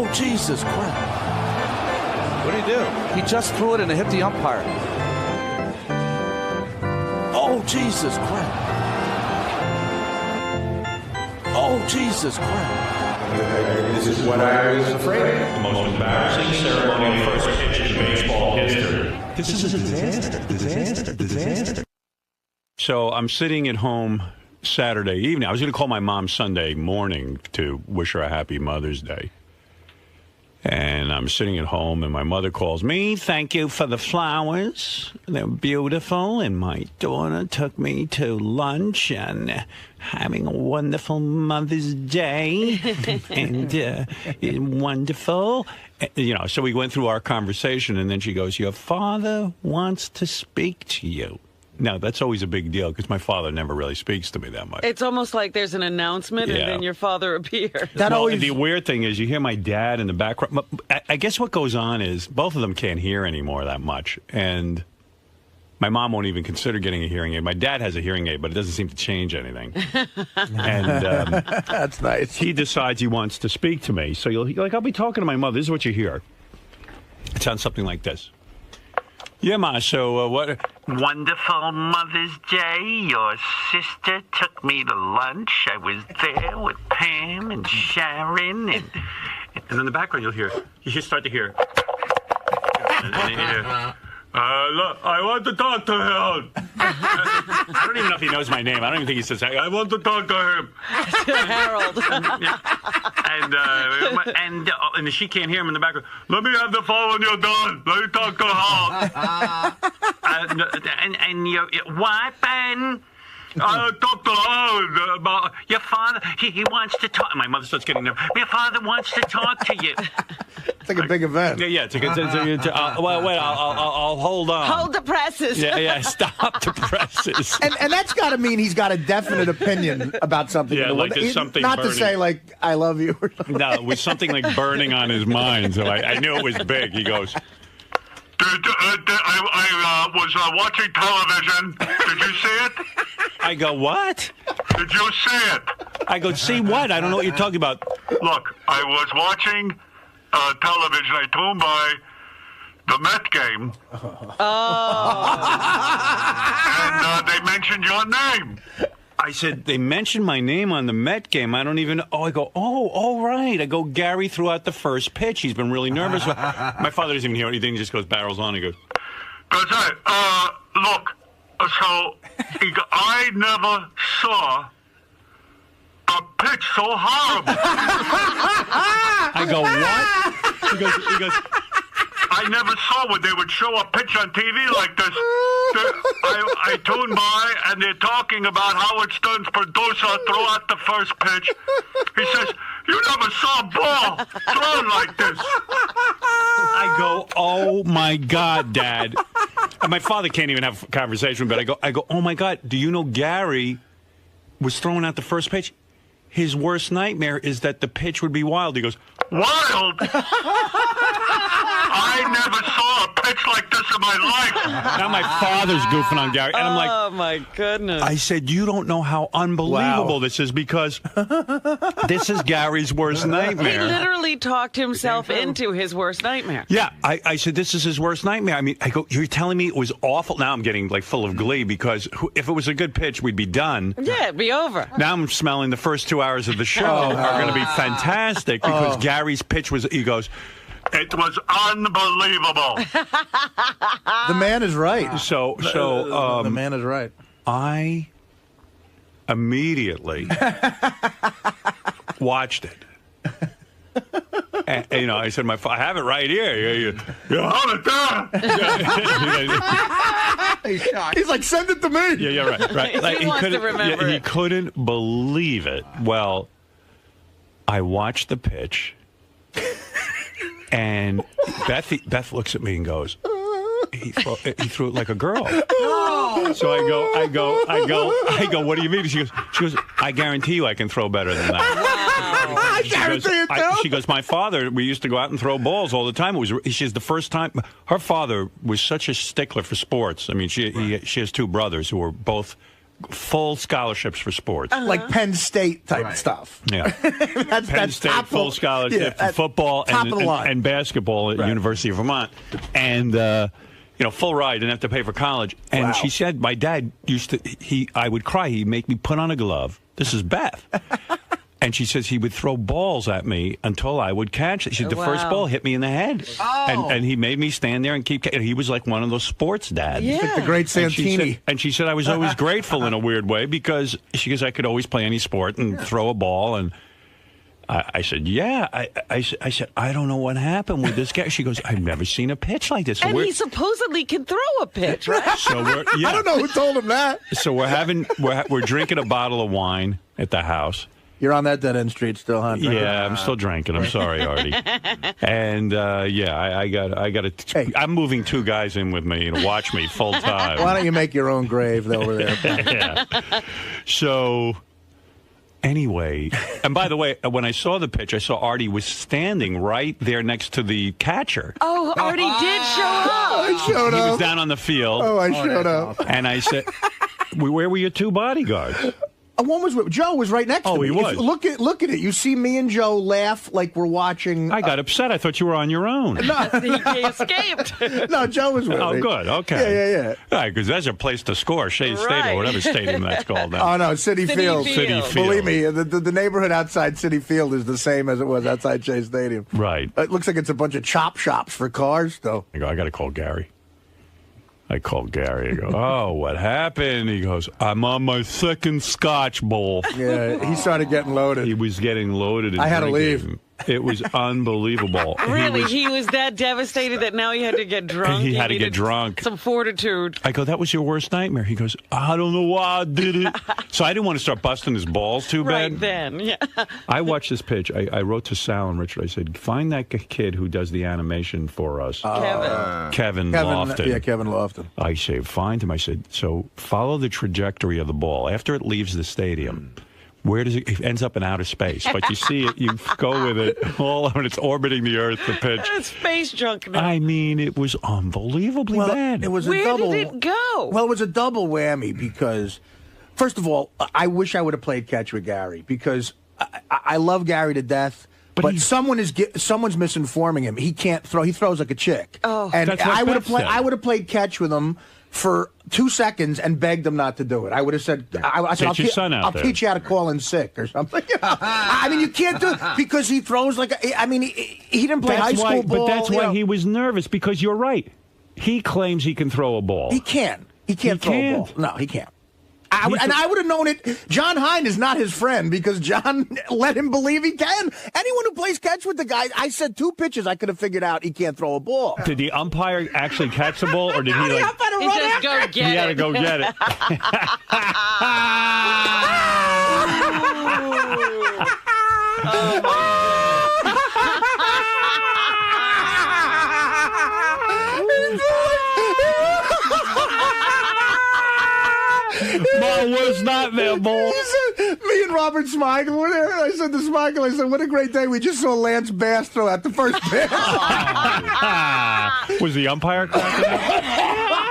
Oh, Jesus Christ. What did he do? He just threw it and it hit the umpire. Oh, Jesus Christ. Oh, Jesus Christ. This is what I was afraid of. The most embarrassing ceremony of first pitch in baseball history. This is a disaster. So I'm sitting at home Saturday evening. I was going to call my mom Sunday morning to wish her a happy Mother's Day. And I'm sitting at home, and my mother calls me. Thank you for the flowers. They're beautiful. And my daughter took me to lunch and having a wonderful Mother's Day. And wonderful. You know, so we went through our conversation, and then she goes, your father wants to speak to you. Now, that's always a big deal because my father never really speaks to me that much. It's almost like there's an announcement and then your father appears. The weird thing is you hear my dad in the background. I guess what goes on is both of them can't hear anymore that much. And my mom won't even consider getting a hearing aid. My dad has a hearing aid, but it doesn't seem to change anything. And That's nice. he decides he wants to speak to me. So I'll be talking to my mother. This is what you hear. It sounds something like this. Yeah, Ma, so what? Wonderful Mother's Day. Your sister took me to lunch. I was there with Pam and Sharon. And in the background, you start to hear. And then you hear, look, I want to talk to him. I don't even know if he knows my name. I don't even think he says, I want to talk to him. Harold. And she can't hear him in the background. Let me have the phone when you're done. Let me talk to Hal. And what, Ben? I talked to Hal about your father. He wants to talk. My mother starts getting nervous. Your father wants to talk to you. It's like a big event. Yeah. I'll hold on. Hold the presses. Yeah. Stop the presses. And that's got to mean he's got a definite opinion about something. Yeah, like there's something not burning. To say like I love you. Or something. No, it was something like burning on his mind. So I knew it was big. He goes, I was watching television. Did you see it? I go, what? Did you see it? I go, see what? I don't know what you're talking about. Look, I was watching television. I tuned by the Met game. And they mentioned your name. I said, they mentioned my name on the Met game. I don't even... I go, all right. I go, Gary threw out the first pitch. He's been really nervous. My father doesn't even hear anything. He just goes, barrels on. He goes, that's right. Look, so I never saw a pitch so horrible. I go, what? He goes, I never saw when they would show a pitch on TV like this. I tuned by, and they're talking about Howard Stern's producer threw out the first pitch. He says, you never saw a ball thrown like this. I go, oh, my God, Dad. And my father can't even have a conversation, but I go, oh, my God, do you know Gary was throwing out the first pitch? His worst nightmare is that the pitch would be wild. He goes, wild? I never saw a pitch like this in my life. Now my father's goofing on Gary. And I'm like, oh, my goodness. I said, you don't know how unbelievable this is because this is Gary's worst nightmare. He literally talked himself into his worst nightmare. Yeah, I said, this is his worst nightmare. I mean, I go, you're telling me it was awful? Now I'm getting like full of glee because if it was a good pitch, we'd be done. Yeah, it'd be over. Now I'm smelling the first 2 hours of the show are going to be fantastic because Gary's pitch was, he goes, it was unbelievable. The man is right. So the man is right. I immediately watched it. And, you know, I said, I have it right here. You hold it down. He's like, send it to me. Yeah, right. Like, he wants to remember He couldn't believe it. Well, I watched the pitch, and Beth looks at me and goes, he threw it like a girl. Oh. So I go, what do you mean? She goes, I guarantee you I can throw better than that. She goes, my father, we used to go out and throw balls all the time. She's the first time. Her father was such a stickler for sports. I mean, she has two brothers who were both full scholarships for sports. Like Penn State type stuff. Yeah. Penn State top full of- scholarship yeah, for football top of the line. and basketball at University of Vermont. And, full ride, didn't have to pay for college. And Wow. she said, my dad used to, I would cry. He'd make me put on a glove. This is Beth. And she says he would throw balls at me until I would catch it. She said the first ball hit me in the head. And he made me stand there and keep. He was like one of those sports dads. Yeah. Like the great Santini. And she said I was always grateful in a weird way because she goes, I could always play any sport and throw a ball. And I said, yeah. I said, I don't know what happened with this guy. She goes, I've never seen a pitch like this. So And he supposedly can throw a pitch, right? so we're, yeah. I don't know who told him that. So we're drinking a bottle of wine at the house. You're on that dead-end street still, huh? Yeah, I'm still drinking. I'm sorry, Artie. And I got to. Hey. I'm moving 2 guys in with me to watch me full time. Why don't you make your own grave over there? Yeah. So anyway, and by the way, when I saw the pitch, I saw Artie was standing right there next to the catcher. Oh, Artie did show up. I showed He was up. down on the field, Oh, I showed up. and I said, "Where were your 2 bodyguards?" One was Joe was right next to me. he was. Look at it. You see me and Joe laugh like we're watching. I got upset. I thought you were on your own. He escaped. No, Joe was with me. Oh, good. Okay. Yeah. All right, because there's a place to score, Shea Stadium, Right. or whatever stadium that's called now. Oh no, City Field. City Field. Believe me, the neighborhood outside City Field is the same as it was outside Shea Stadium. Right. It looks like it's a bunch of chop shops for cars, though. I go, I got to call Gary. I called Gary. I go, oh, what happened? He goes, I'm on my 2nd Scotch bowl. Yeah, he started getting loaded. He was getting loaded. And I had to drinking. leave. It was unbelievable. Really, he was that devastated that now he had to get drunk. He had to get needed drunk. Some fortitude. I go, that was your worst nightmare? He goes, I don't know why I did it. So I didn't want to start busting his balls too bad. Right then, yeah. I watched this pitch. I wrote to Sal and Richard. I said, find that kid who does the animation for us. Kevin Lofton. Yeah, Kevin Lofton. I say, find him. I said, so follow the trajectory of the ball. After it leaves the stadium, where does it ends up in outer space? But you see it, you go with it all when it's orbiting the Earth, the pitch. It's space junk now. I mean, it was unbelievably bad. It was Where a double. did it go? Well, it was a double whammy because, first of all, I wish I would have played catch with Gary because I love Gary to death. But someone's misinforming him. He can't throw. He throws like a chick. Oh, and That's what I would have Beth played. said. I would have played catch with him for 2 seconds and begged him not to do it. I would have said, I said, Get your son out I'll there." teach you how to call in sick or something. I mean, you can't do it because he throws like. He didn't play high school ball. But that's you why know. he was nervous because you're right. He claims he can throw a ball. He can't. He can't throw a ball. can't. No, he can't. I would have known it. John Hine is not his friend because John let him believe he can. Anyone who plays catch with the guy, I said 2 pitches, I could have figured out he can't throw a ball. Did the umpire actually catch the ball, or did he like? He just go get He it. had to go get it. Ball was not there, ball. He said, me and Robert Smigel were there. I said to Smigel, I said, what a great day. We just saw Lance Bass throw out the first pitch. Was the umpire cracking up?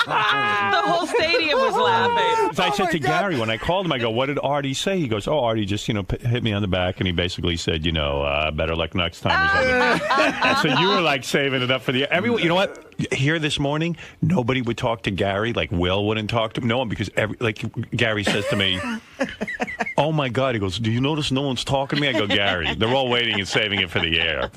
The whole stadium was laughing. So I said my to God. Gary when I called him, I go, "What did Artie say?" He goes, "Oh, Artie just hit me on the back, and he basically said, better luck next time." Or something. So you were like saving it up for the everyone. You know what? Here this morning, nobody would talk to Gary. Like Will wouldn't talk to him. No one because Gary says to me, "Oh my God!" He goes, "Do you notice no one's talking to me?" I go, "Gary, they're all waiting and saving it for the air."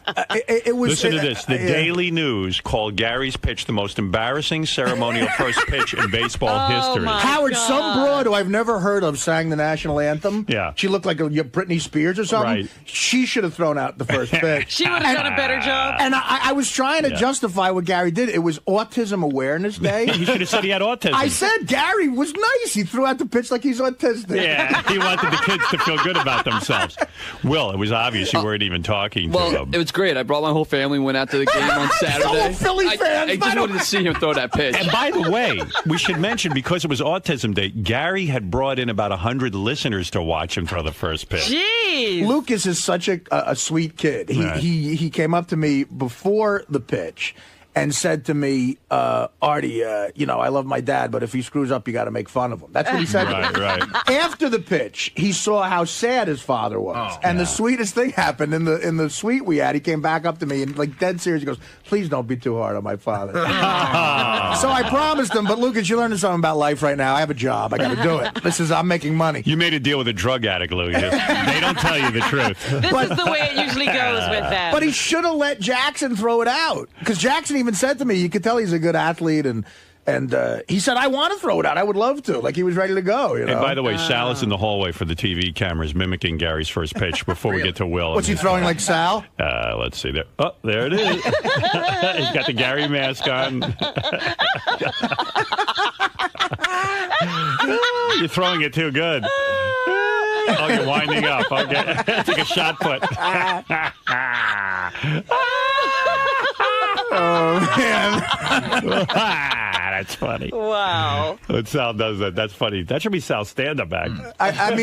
It was. Listen to this. The Daily News called Gary's pitch the most embarrassing ceremonial first pitch in baseball history. my Howard, God. some broad who I've never heard of sang the national anthem. Yeah. She looked like a Britney Spears or something. Right. She should have thrown out the first pitch. She would have done a better job. And I was trying to justify what Gary did. It was Autism Awareness Day. He should have said he had autism. I said Gary was nice. He threw out the pitch like he's autistic. Yeah, he wanted the kids to feel good about themselves. Will, it was obvious you weren't even talking to Well, him. it was great. I brought my whole family, went out to the game on Saturday. All Philly fans, I by just the wanted to see him throw that pitch. And by the way, we should mention, because it was Autism Day, Gary had brought in about 100 listeners to watch him throw the first pitch. Jeez. Lucas is such a sweet kid. He came up to me before the pitch, and said to me, Artie, I love my dad, but if he screws up, you got to make fun of him. That's what he said to me. Right. After the pitch, he saw how sad his father was. And the sweetest thing happened in the suite we had. He came back up to me and, like, dead serious, he goes, please don't be too hard on my father. So I promised him, but Lucas, you're learning something about life right now. I have a job. I got to do it. I'm making money. You made a deal with a drug addict, Lucas. They don't tell you the truth. This is the way it usually goes with them. But he should have let Jackson throw it out. Because Jackson even said to me, you could tell he's a good athlete, and he said, I want to throw it out. I would love to. Like, he was ready to go. You know? And by the way, Sal is in the hallway for the TV cameras mimicking Gary's first pitch before we get to Will. What's he throwing, like Sal? Let's see. There. Oh, there it is. He's got the Gary mask on. You're throwing it too good. Oh, you're winding up. Okay. Take a shot put. Oh, man. That's funny. Wow. When Sal does that, that's funny. That should be Sal's stand-up act. I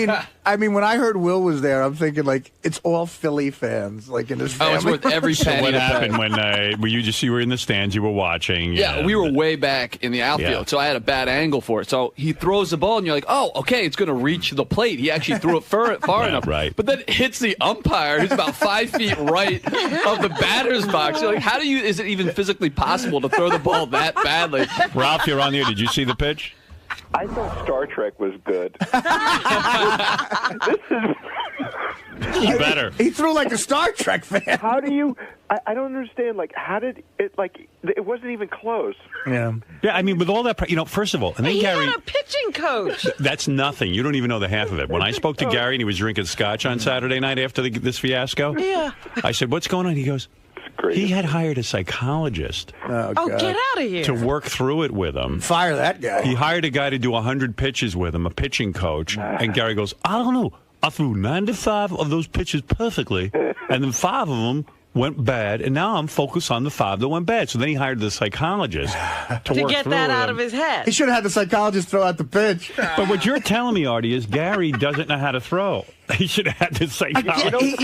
mean, when I heard Will was there, I'm thinking, like, it's all Philly fans, like, in his family. Oh, it's worth every penny. What to happened pay. when you were in the stands, you were watching? Yeah, we were way back in the outfield, so I had a bad angle for it. So he throws the ball, and you're like, oh, okay, it's going to reach the plate. He actually threw it far enough. Right. But then it hits the umpire, who's about 5 feet right of the batter's box. You're like, is it even physically possible to throw the ball that badly? Ralph, you're on the air. Did you see the pitch? I thought Star Trek was good. This is better. He threw like a Star Trek fan. How do you? I don't understand. Like, how did it? Like, it wasn't even close. Yeah. Yeah, I mean, with all that, first of all, and then He Gary. had a pitching coach. That's nothing. You don't even know the half of it. When I spoke to Gary and he was drinking scotch on Saturday night after this fiasco, I said, "What's going on?" He goes, Great. he had hired a psychologist Oh, Oh, God. get out of here. to work through it with him. Fire that guy. He hired a guy to do 100 pitches with him, a pitching coach. And Gary goes, I don't know. I threw 95 of those pitches perfectly, and then 5 of them went bad, and now I'm focused on the 5 that went bad. So then he hired the psychologist to work get through that with out him. of his head. He should have had the psychologist throw out the pitch. But what you're telling me, Artie, is Gary doesn't know how to throw. He should have had the psychologist.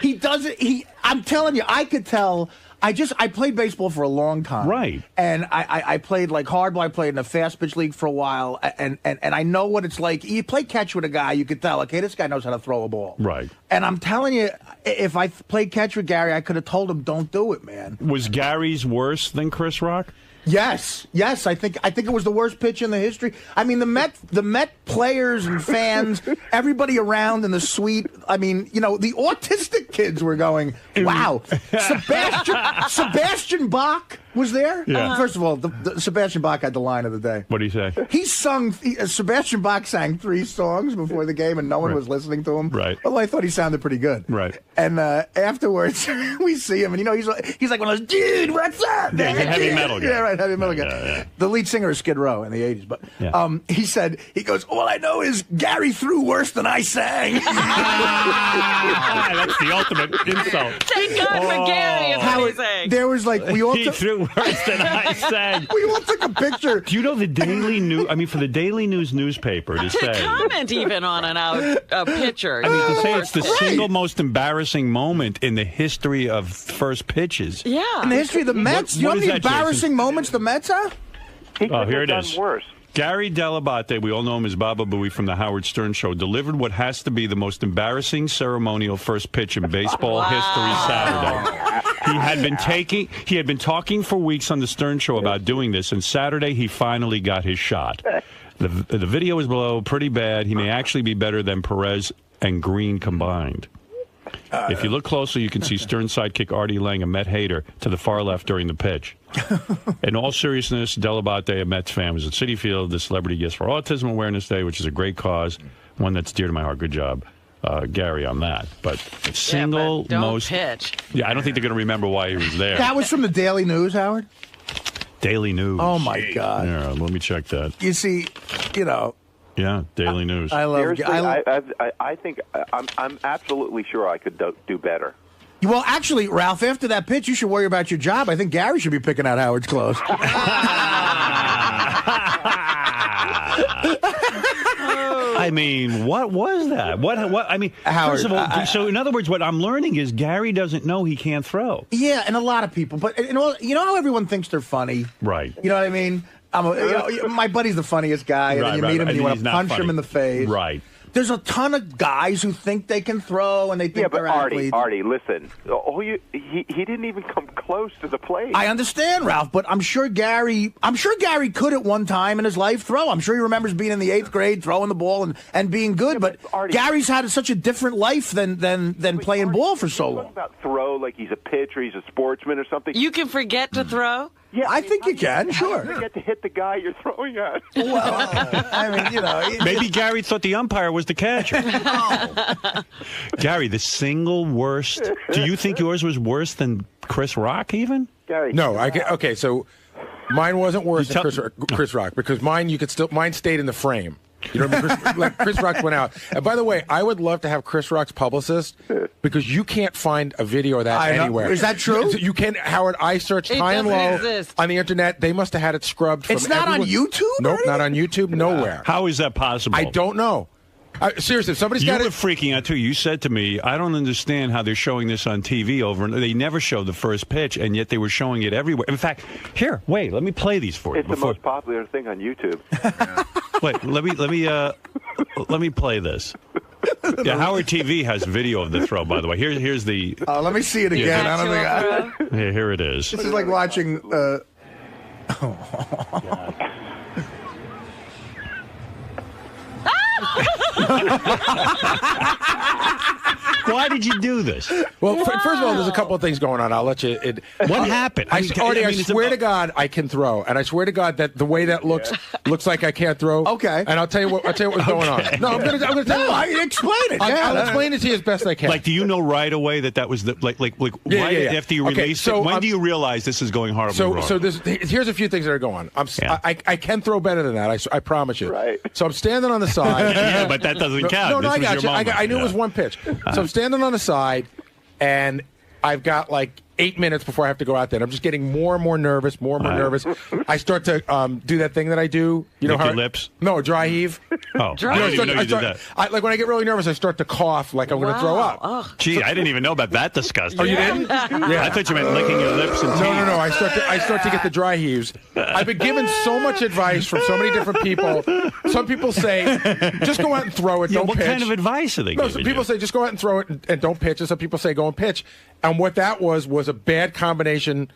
He doesn't. I'm telling you, I could tell. I played baseball for a long time. Right. And I played like hardball. I played in a fast pitch league for a while. And I know what it's like. You play catch with a guy, you could tell, okay, this guy knows how to throw a ball. Right. And I'm telling you, if I played catch with Gary, I could have told him, don't do it, man. Was Gary's worse than Chris Rock? Yes. I think it was the worst pitch in the history. I mean, the Met players and fans, everybody around in the suite. I mean, the autistic kids were going, "Wow!" Sebastian Bach was there. Yeah. First of all, the Sebastian Bach had the line of the day. What did he say? He sung. Sebastian Bach sang 3 songs before the game, and no one was listening to him. Right. Although I thought he sounded pretty good. Right. And afterwards, we see him, and he's like one of those, dude, what's up? Yeah, he's a heavy metal guy. Yeah, right, heavy metal guy. Yeah. The lead singer is Skid Row in the '80s, but he goes, all I know is Gary threw worse than I sang. That's the ultimate insult. Thank God for Gary, is what he's saying. There was like He threw worse than I sang. we all took a picture. Do you know the Daily News? I mean, for the Daily News newspaper to To say. comment even on a pitcher. I mean, to say it's the single most embarrassing moment in the history of first pitches. Yeah. In the history of the Mets, you know what how is many that, embarrassing moments the Mets have? He could here have it done is. worse. Gary Dell'Abate, we all know him as Baba Booey from the Howard Stern Show, delivered what has to be the most embarrassing ceremonial first pitch in baseball history Saturday. He had been talking for weeks on the Stern Show about doing this, and Saturday he finally got his shot. The video is below, pretty bad. He may actually be better than Perez and Green combined. If you look closely, you can see Stern sidekick Artie Lang, a Met hater, to the far left during the pitch. In all seriousness, Dell'Abate, a Mets fan, was at Citi Field, the Celebrity Gifts for Autism Awareness Day, which is a great cause, one that's dear to my heart. Good job, Gary, on that. But single but don't most pitch. Yeah, I don't think they're going to remember why he was there. That was from the Daily News, Howard? Daily News. Oh, my God. Yeah, let me check that. You see, Yeah, Daily News. I love Seriously, I think I'm absolutely sure I could do better. Well, actually, Ralph, after that pitch, you should worry about your job. I think Gary should be picking out Howard's clothes. I mean, what was that? What? I mean, Howard, first of all, so in other words, what I'm learning is Gary doesn't know he can't throw. Yeah, and a lot of people. But you know how everyone thinks they're funny? Right. You know what I mean? My buddy's the funniest guy, and then you meet him and you want to punch him in the face. Right. There's a ton of guys who think they can throw and they think they're athletes. Artie, listen. He didn't even come close to the plate. I understand, Ralph, but I'm sure Gary could at one time in his life throw. I'm sure he remembers being in the 8th grade, throwing the ball and being good. But Artie, Gary's had such a different life than playing ball for so long. About throw like he's a pitcher, he's a sportsman or something. You can forget to throw? Yeah, I think you can, sure. You get to hit the guy you're throwing at. Well, I mean, Maybe Gary thought the umpire was the catcher. Gary, the single worst. Do you think yours was worse than Chris Rock even? Gary. No, okay, so mine wasn't worse than Chris Rock because mine stayed in the frame. You know, Chris Rock went out. And by the way, I would love to have Chris Rock's publicist because you can't find a video of that anywhere. Is that true? You can, Howard. I searched high and low on the internet. They must have had it scrubbed. It's not on YouTube? Nope, not on YouTube. Nowhere. How is that possible? I don't know. Seriously, if somebody's You got were it. freaking out too. You said to me, "I don't understand how they're showing this on TV over." And they never showed the first pitch, and yet they were showing it everywhere. In fact, here, wait, let me play these for you. It's the most popular thing on YouTube. Wait, let me play this. Yeah, Howard TV has video of the throw. By the way, here's the. Let me see it again. I don't think Yeah, here it is. this is like watching. Why did you do this? Well, first of all, there's a couple of things going on. I'll let you. What happened? I swear to God, I can throw, and I swear to God that the way that looks like I can't throw. Okay. And I'll tell you what's going on. No, I'm going to tell you. Explain it. I'll explain it to you as best I can. Like, do you know right away that was the right after you released it? When do you realize this is going horribly wrong? So here's a few things that are going on. I can throw better than that. I promise you. Right. So I'm standing on the side. Yeah, but that doesn't count. No, This I was got your you. moment. I knew it was one pitch. So I'm standing on the side, and I've got like 8 minutes before I have to go out there. I'm just getting more and more nervous, more and more nervous. I start to do that thing that I do. You know Lick how your lips? No, dry heave. Oh, Dry I didn't even know you I did start, that. like when I get really nervous, I start to cough like I'm going to throw up. Gee, I didn't even know about that disgusting. Oh, you didn't? Yeah. I thought you meant licking your lips and teeth. No. I start to get the dry heaves. I've been given so much advice from so many different people. Some people say, just go out and throw it. Yeah, Don't what pitch. kind of advice are they giving Some people you? say just go out and throw it and don't pitch. And some people say go and pitch. And what that was a bad combination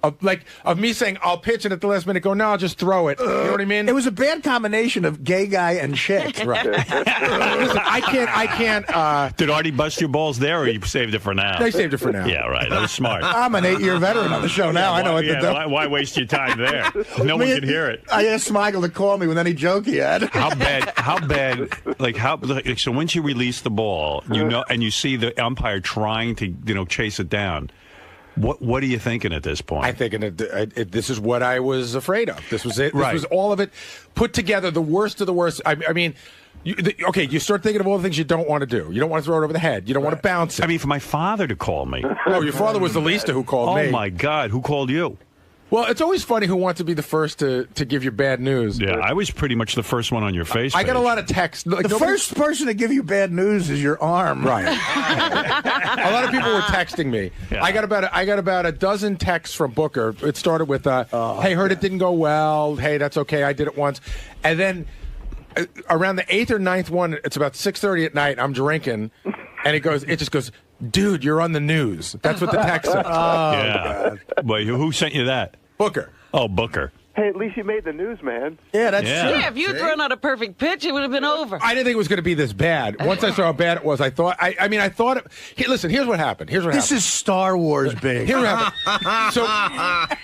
of me saying I'll pitch and at the last minute go, no, I'll just throw it. You know what I mean? It was a bad combination of gay guy and chick. Right. Listen, I can't. Did Artie bust your balls there, or you saved it for now? They saved it for now. Yeah, right. That was smart. I'm an 8-year veteran on the show now. I know what to do. Why waste your time there? No one can hear it. I asked Smigel to call me with any joke he had. How bad, so once you release the ball, and you see the umpire trying to, chase it down, what are you thinking at this point? I'm thinking this is what I was afraid of. This was it. This Right. was all of it put together, the worst of the worst. I mean, you start thinking of all the things you don't want to do. You don't want to throw it over the head. You don't want to bounce it. I mean, for my father to call me. Oh, your father was the least who called me. Oh, my God. Who called you? Well, it's always funny who wants to be the first to give you bad news. Yeah, I was pretty much the first one on your face. I got a lot of texts. Like, The first person to give you bad news is your arm. Right. A lot of people were texting me. Yeah. I got about a dozen texts from Booker. It started with, "Hey, heard it didn't go well. Hey, that's okay. I did it once," and then around the 8th or 9th one, it's about 6:30 at night. I'm drinking, and it just goes, "Dude, you're on the news." That's what the text says. Yeah. Wait, who sent you that? Booker. Oh, Booker. Hey, at least you made the news, man. Yeah, that's Yeah. true. Yeah, if you had thrown out a perfect pitch, it would have been over. I didn't think it was going to be this bad. Once I saw how bad it was, I thought. I thought. Listen, here's what happened. This is Star Wars big. Here's what happened.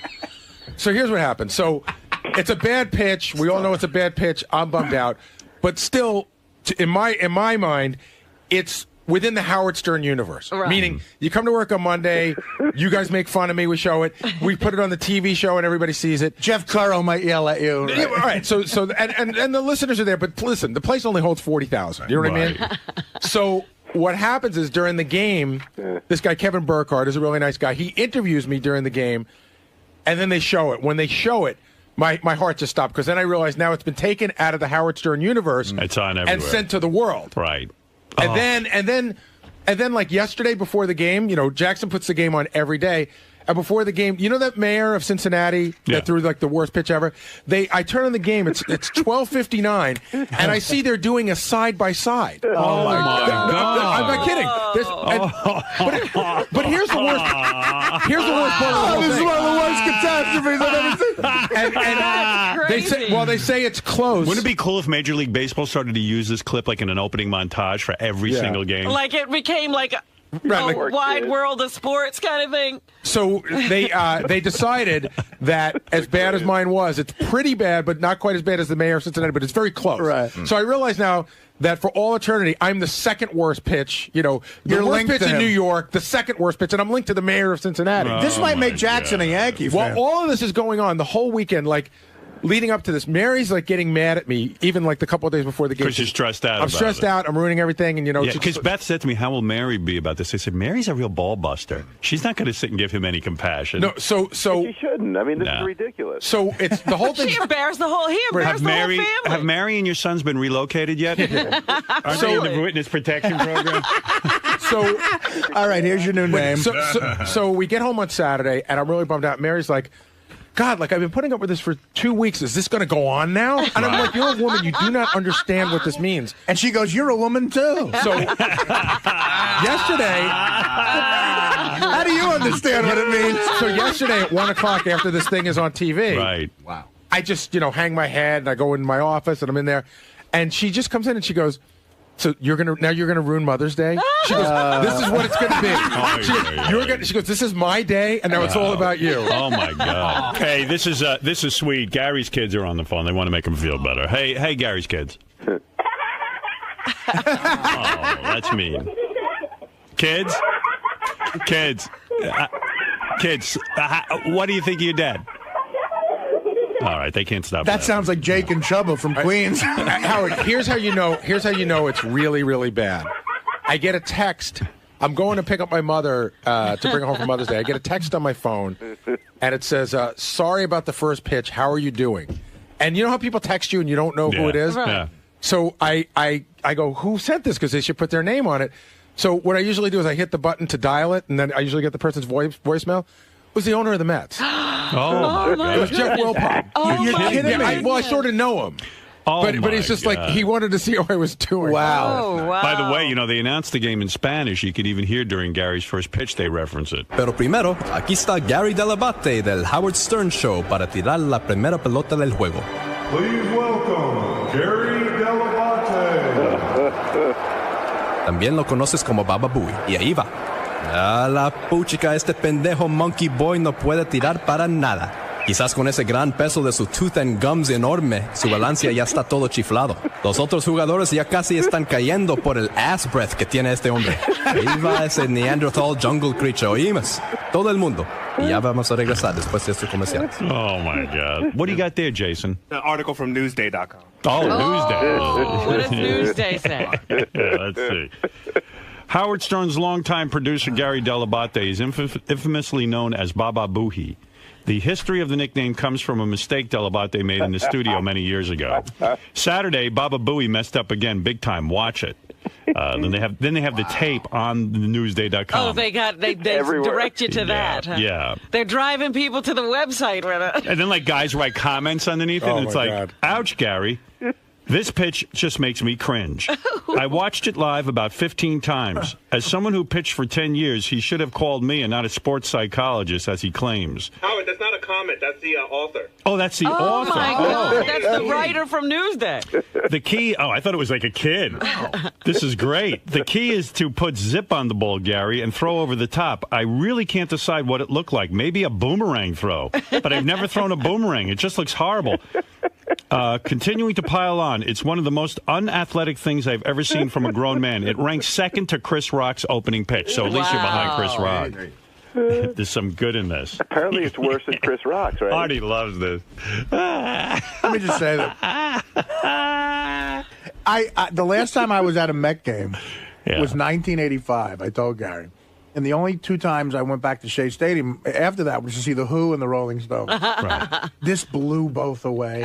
So here's what happened. So it's a bad pitch. We all know it's a bad pitch. I'm bummed out, but still, in my mind, it's within the Howard Stern universe. Right. Meaning, you come to work on Monday, you guys make fun of me, we show it, we put it on the TV show, and everybody sees it. Jeff Currow might yell at you. Yeah, all right. So and the listeners are there, but listen, the place only holds 40,000. You know what I mean? So what happens is during the game, this guy Kevin Burkhardt is a really nice guy. He interviews me during the game, and then they show it. When they show it, my heart just stopped because then I realized now it's been taken out of the Howard Stern universe. It's on everywhere. And sent to the world. Right. And then like yesterday before the game, Jackson puts the game on every day. And before the game, that mayor of Cincinnati that threw like the worst pitch ever? I turn on the game, it's 12:59, and I see they're doing a side-by-side. Oh, my God. I'm not kidding. But here's the worst. Here's the worst part of the whole This is thing. one of the worst catastrophes I've ever seen. And they say it's close. Wouldn't it be cool if Major League Baseball started to use this clip like in an opening montage for every single game? Like it became like a Right, wide world of sports kind of thing. So they decided that as bad as mine was, it's pretty bad, but not quite as bad as the mayor of Cincinnati, but it's very close. Right. So I realize now that for all eternity, I'm the second worst pitch. The You're worst linked pitch to in him. New York, the second worst pitch, and I'm linked to the mayor of Cincinnati. This might make my Jackson a Yankee fan. Well, all of this is going on the whole weekend, like leading up to this. Mary's like getting mad at me, even like the couple of days before the game. Because you're stressed out. I'm stressed out. I'm ruining everything, and Because Beth said to me, "How will Mary be about this?" I said, "Mary's a real ball buster. She's not going to sit and give him any compassion." No, so He shouldn't. I mean, this is ridiculous. So it's the whole thing. He embarrassed the whole family. Have Mary and your sons been relocated yet? Aren't they in the witness protection program? So, all right, here's your new name. So we get home on Saturday, and I'm really bummed out. Mary's like, God, like I've been putting up with this for 2 weeks. Is this going to go on now? And I'm like, you're a woman. You do not understand what this means. And she goes, you're a woman too. So yesterday, how do you understand what it means? So yesterday at 1 o'clock after this thing is on TV, right? Wow. I just hang my head and I go in my office and I'm in there, and she just comes in and she goes, "So you're gonna ruin Mother's Day?" She goes, "This is what it's gonna be." She goes, "This is my day, and now it's all about you." Oh my God! Hey, this is sweet. Gary's kids are on the phone. They want to make him feel better. Hey, Gary's kids. Oh, that's mean. Kids. What do you think of your dad? All right, they can't stop. That sounds like Jake and Chubba from Queens. Howard, here's how you know it's really, really bad. I get a text. I'm going to pick up my mother to bring her home for Mother's Day. I get a text on my phone, and it says, "Sorry about the first pitch. How are you doing?" And you know how people text you and you don't know who it is? Right. Yeah. So I go, "Who sent this?" Because they should put their name on it. So what I usually do is I hit the button to dial it, and then I usually get the person's voicemail. It was the owner of the Mets. Oh, It was Jeff Wilpon. You're kidding me. I sort of know him. Oh, But he's just like, he wanted to see how I was doing. Wow. Oh, wow. By the way, they announced the game in Spanish. You could even hear during Gary's first pitch they reference it. Pero primero, aquí está Gary Delabate del Howard Stern Show para tirar la primera pelota del juego. Please welcome Gary Delabate. También lo conoces como Baba Booey. Y ahí va. A la puchica, este pendejo Monkey Boy no puede tirar para nada. Quizás con ese gran peso de su tooth and gums enorme, su balance ya está todo chiflado. Los otros jugadores ya casi están cayendo por el ass breath que tiene este hombre. Ahí va ese Neanderthal jungle creature, ¿oímos? Todo el mundo. Y ya vamos a regresar después de este comercial. Oh, my God. What do you got there, Jason? An article from Newsday.com. Oh, Newsday. What does Newsday say? Let's see. Howard Stern's longtime producer, Gary Delabate, is infamously known as Baba Booey. The history of the nickname comes from a mistake Delabate made in the studio many years ago. Saturday, Baba Booey messed up again big time. Watch it. Then they have the tape on the Newsday.com. Oh, they direct you to that. Huh? Yeah. They're driving people to the website with it. And then guys write comments underneath it, and it's my like, God. "Ouch, Gary. This pitch just makes me cringe. I watched it live about 15 times. As someone who pitched for 10 years, he should have called me and not a sports psychologist, as he claims." Howard, that's not a comment. That's the author. Oh, that's the author. Oh, my God. That's the writer from Newsday. The key, I thought it was like a kid. This is great. The key is to put zip on the ball, Gary, and throw over the top. I really can't decide what it looked like. Maybe a boomerang throw. But I've never thrown a boomerang. It just looks horrible. Continuing to pile on, it's one of the most unathletic things I've ever seen from a grown man. It ranks second to Chris Rock's opening pitch, so at least you're behind Chris Rock. There's some good in this. Apparently, it's worse than Chris Rock's, right? Artie loves this. Let me just say that. The last time I was at a Met game was 1985. I told Gary. And the only 2 times I went back to Shea Stadium after that was to see the Who and the Rolling Stones. Right. This blew both away.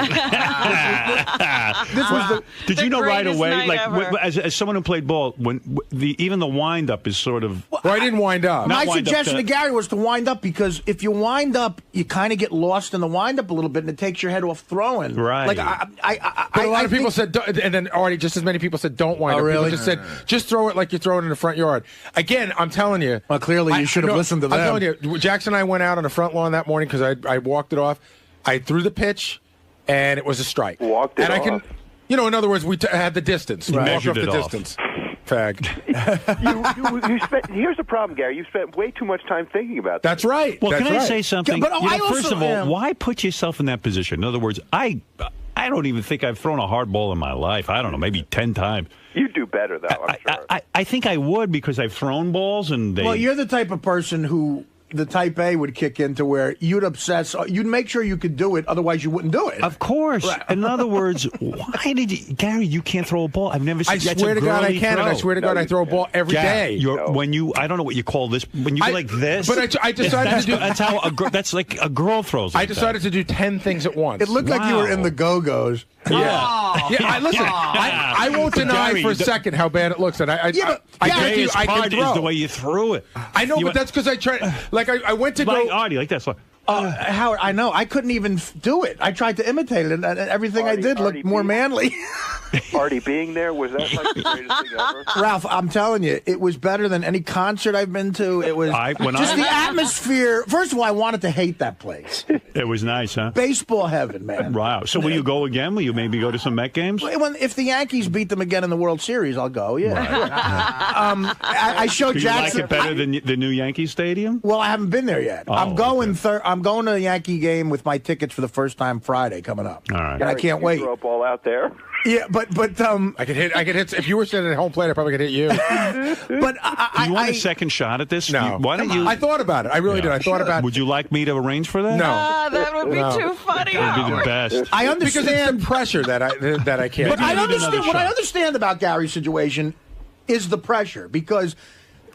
This was Did you know right greatest away, night like ever. as someone who played ball, when even the wind up is sort of. Well, I didn't wind up. My Not wind up suggestion to- to Gary was to wind up, because if you wind up, you kind of get lost in the wind up a little bit, and it takes your head off throwing. Right. Like But a lot of people said, and then already just as many people said, don't wind Oh, up. really? People just said, just throw it like you throw it in the front yard. Again, I'm telling you. Well, clearly you should have listened to them. I'm telling you, Jackson and I went out on the front lawn that morning because I walked it off. I threw the pitch, and it was a strike. Walked it and I off. can, in other words, we had the distance. We walked measured off it the off. distance. Fag. You spent. Here's the problem, Gary. You spent way too much time thinking about that. That's right. Well, That's can I right. say something? But I also first of all, am- why put yourself in that position? In other words, I don't even think I've thrown a hard ball in my life. I don't know, maybe 10 times. You do better, though, I'm sure. I think I would, because I've thrown balls and they. Well, you're the type of person who the type A would kick into, where you'd obsess, you'd make sure you could do it, otherwise you wouldn't do it. Of course. Right. In other words, why did you, Gary? You can't throw a ball. I've never seen. I that's swear a to God I girly can, and I throw. swear to God I throw a ball every day. When you, I don't know what you call this. When you go like this, but I decided to do. That's how that's like a girl throws. I Like decided to do 10 things at once. It looked like you were in Wow. the Go-Go's. Yeah. Listen, I won't deny Gary, for a second how bad it looks, and I The gayest I can part is throw. the way you threw it. I know, You but that's because I tried. Like I went to like go. Artie, like this. Like, Howard, I know. I couldn't even do it. I tried to imitate it, and everything I did looked more manly. Artie being there, was that like the greatest thing ever? Ralph, I'm telling you, it was better than any concert I've been to. It was the atmosphere. First of all, I wanted to hate that place. It was nice, huh? Baseball heaven, man. Wow. So will you go again? Will you maybe go to some Met games? If the Yankees beat them again in the World Series, I'll go. Yeah. I showed Do you Jackson. like it better than the new Yankee Stadium? Well, I haven't been there yet. Oh, I'm going. I'm going to the Yankee game with my tickets for the first time Friday coming up. All right. And I can't You wait. throw a ball out there. Yeah, but I could hit. If you were sitting at home plate, I probably could hit you. but Do you want a second shot at this? No. Why don't you? I thought about it. I really did. I thought about. Would you like me to arrange for that? No. That would be No. too funny. That would be the best. I understand Because it's the pressure that I can't. But do. I need understand. another What I shot. understand about Gary's situation is the pressure, because.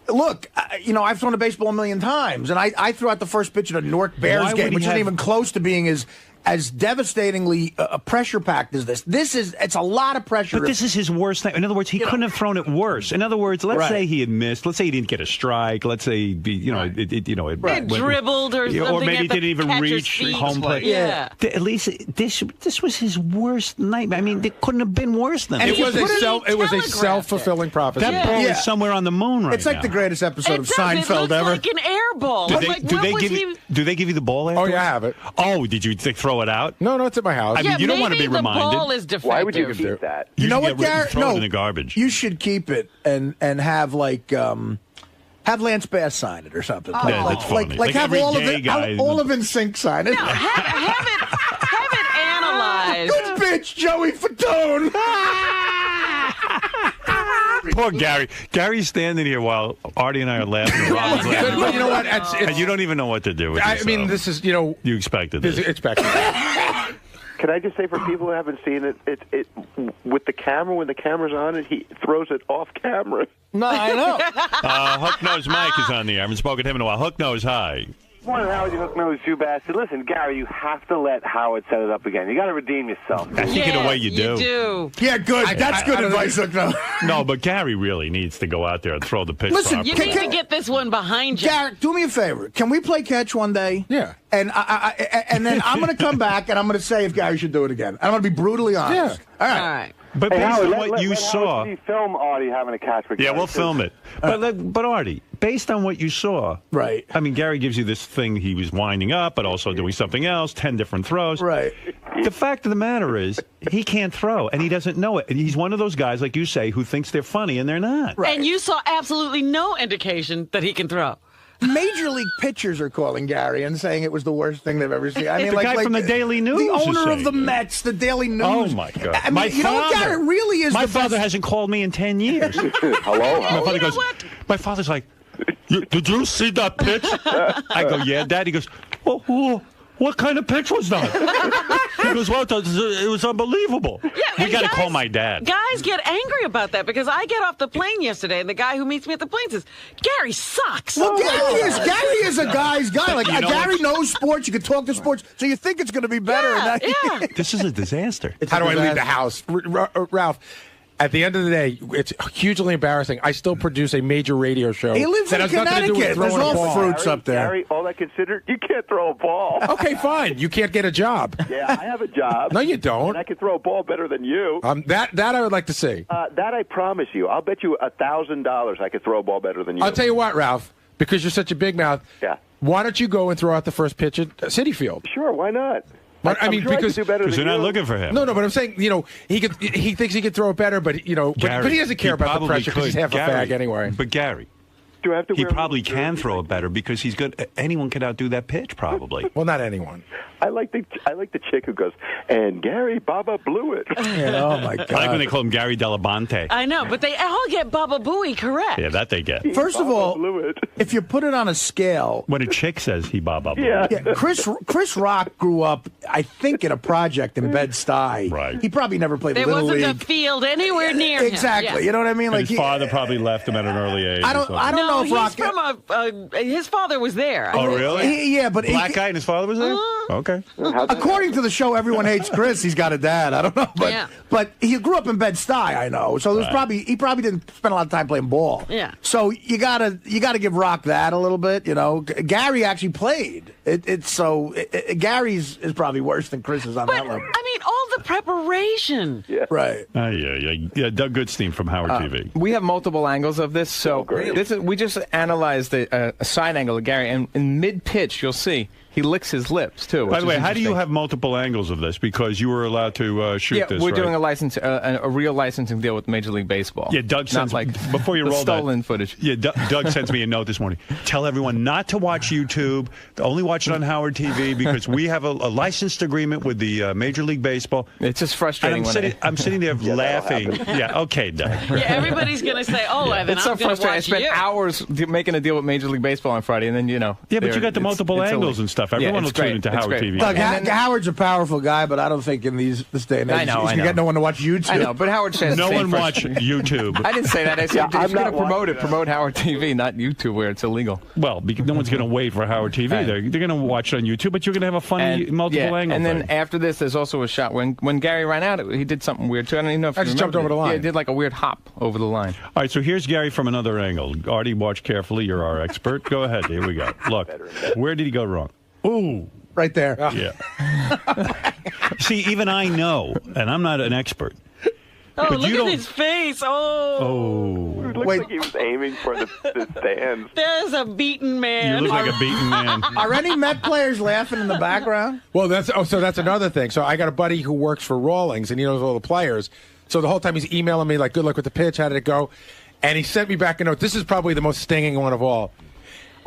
Look, I've thrown a baseball a million times, and I threw out the first pitch at a Newark Bears Why would game, he which isn't have- even close to being as devastatingly pressure-packed as this. It's a lot of pressure. But this is his worst night. In other words, he couldn't have thrown it worse. In other words, let's say he had missed. Let's say he didn't get a strike. Let's say it went dribbled or something. or maybe at he the didn't even catcher's reach feet. home plate. Yeah. At least this was his worst night. I mean, it couldn't have been worse than It this. was a self-fulfilling prophecy. That ball is somewhere on the moon right It's like now. the greatest episode of It Seinfeld looks ever. like an air ball. Do I'm they, like, do what they was give he? you? Do they give you the ball afterwards? Oh yeah, I have it. Oh, did you throw it out? No, it's at my house. I mean, Yeah, you don't want to maybe be the reminded. ball is defective. Why would you keep that? You know what, Yeah, Gary? throw it No, in the garbage. You should keep it and have have Lance Bass sign it or something. Yeah, that's funny. Like have every all of gay it. guy- All of NSYNC sign it. No, have it analyzed. Good bitch, Joey Fatone. Poor Gary. Gary's standing here while Artie and I are laughing. Robin's laughing. But you know what? And you don't even know what to do with I yourself. mean, this is You expected this. It's back. Can I just say, for people who haven't seen it with the camera, when the camera's on it, he throws it off camera. No, I know. Hook Nose Mike is on the air. I haven't spoken to him in a while. Hook Nose, hi. Morning, Howard. You hook nose, you bastard. Listen, Gary, you have to let Howard set it up again. You got to redeem yourself. I think in a way you do. You do. Yeah, good. That's good I don't advice, Hook. No. No, but Gary really needs to go out there and throw the pitch Listen, properly. You need to get this one behind you. Garrett, do me a favor. Can we play catch one day? Yeah. And and then I'm going to come back and I'm going to say if Gary should do it again. I'm going to be brutally honest. Yeah. All right. All right. But Hey, based Howard, on what you saw... Howard film Artie having a catch for Yeah, Gary, we'll too. film it. But Artie, based on what you saw... Right. I mean, Gary gives you this thing he was winding up, but also doing something else, 10 different throws. Right. The fact of the matter is, he can't throw, and he doesn't know it. And he's one of those guys, like you say, who thinks they're funny, and they're not. Right. And you saw absolutely no indication that he can throw. Major League pitchers are calling Gary and saying it was the worst thing they've ever seen. I mean, The guy from the Daily News the is owner of saying the it. Mets, the Daily News. Oh, my God. I mean, My you know what, father- Gary? It really is My the father best. hasn't called me in 10 years. Hello, My Howard. father goes, my father's like, did you see that pitch? I go, yeah, Dad. He goes, what kind of pitch was that? He goes, well, it was unbelievable. Yeah, we and got to guys- call my dad. Guys get angry about that because I get off the plane yesterday and the guy who meets me at the plane says, Gary sucks. Well, Gary is a guy's guy. Like You know Gary what? knows sports. You can talk to sports, so you think it's going to be better. Yeah, and yeah. This is a disaster. How do I leave the house? Ralph, at the end of the day, it's hugely embarrassing. I still produce a major radio show. He lives that in has nothing to do with Connecticut. There's throwing a all ball. fruits up there. Gary, all that considered, you can't throw a ball. Okay, fine. You can't get a job. Yeah, I have a job. No, you don't. And I can throw a ball better than you. That I would like to see. That I promise you. I'll bet you $1,000 I could throw a ball better than you. I'll tell you what, Ralph, because you're such a big mouth. Yeah. Why don't you go and throw out the first pitch at Citi Field? Sure, why not? But, I I'm mean, sure because I could do better than they're not you. looking for him. No, but I'm saying, he thinks he could throw it better, but but he doesn't care about the probably pressure because he's half could. a bag anyway. But Gary, Do I have to he wear probably a can jersey? throw it better because he's good. Anyone can outdo that pitch, probably. Well, not anyone. I like the chick who goes, and Gary Baba blew it. Yeah, oh my God! I like when they call him Gary Delabonte. I know, but they all get Baba Booey correct. Yeah, that they get. First of Baba all, blew it. if you put it on a scale, When a chick says he Baba. Yeah. Chris Rock grew up, I think, in a project in Bed-Stuy. Right. He probably never played There Little wasn't League. a field anywhere near him. Exactly. Yeah. You know what I mean? And his father probably left him at an early age. I don't know if he's Rock. from his father was there. Oh, really? Yeah, but Black guy and his father was there? Okay. according to the show, everyone hates Chris. He's got a dad. I don't know, but he grew up in Bed-Stuy. I know, so there's he probably didn't spend a lot of time playing ball. Yeah. So you gotta give Rock that a little bit. Gary actually played. Gary's is probably worse than Chris is on But that level. I mean, all the preparation. Yeah. Right. Yeah. Doug Goodstein from Howard TV. We have multiple angles of this, so we just analyzed a side angle of Gary, and in mid-pitch, you'll see he licks his lips too. By the way, how do you have multiple angles of this? Because you were allowed to shoot this. We're right? doing a real licensing deal with Major League Baseball. Yeah, Doug sends before you the roll stolen footage. Yeah, Doug sends me a note this morning. Tell everyone not to watch YouTube. To only watch it on Howard TV because we have a licensed agreement with the Major League Baseball. It's just frustrating. And I'm sitting there laughing. Yeah, okay, Doug. Yeah, everybody's going to say, then it's so I'm going to frustrating. I watch spent you. hours making a deal with Major League Baseball on Friday, and then Yeah, but you got the multiple angles and stuff. Everyone will tune into Howard TV. Look, Howard's a powerful guy, but I don't think in this day and age I know. you got no one to watch YouTube. I know, but Howard says no one watch YouTube. I didn't say that. I said I'm if you're not going to promote Howard TV, not YouTube, where it's illegal. Well, because no one's going to wait for Howard TV. Right. They're going to watch it on YouTube, but you're going to have a funny multiple angle. And then thing. after this, there's also a shot when Gary ran out. He did something weird too. I don't even know if I you just jumped remember over the line. Yeah, he did like a weird hop over the line. All right, so here's Gary from another angle. Artie, watch carefully. You're our expert. Go ahead. Here we go. Look, where did he go wrong? Ooh. Right there. Yeah. See, even I know, and I'm not an expert. Oh, but look you at don't... his face. It looks like he was aiming for the stands. There's a beaten man. You look like a beaten man. Are any Met players laughing in the background? Well, that's another thing. So I got a buddy who works for Rawlings, and he knows all the players. So the whole time he's emailing me like, "Good luck with the pitch. How did it go?" And he sent me back a note. This is probably the most stinging one of all.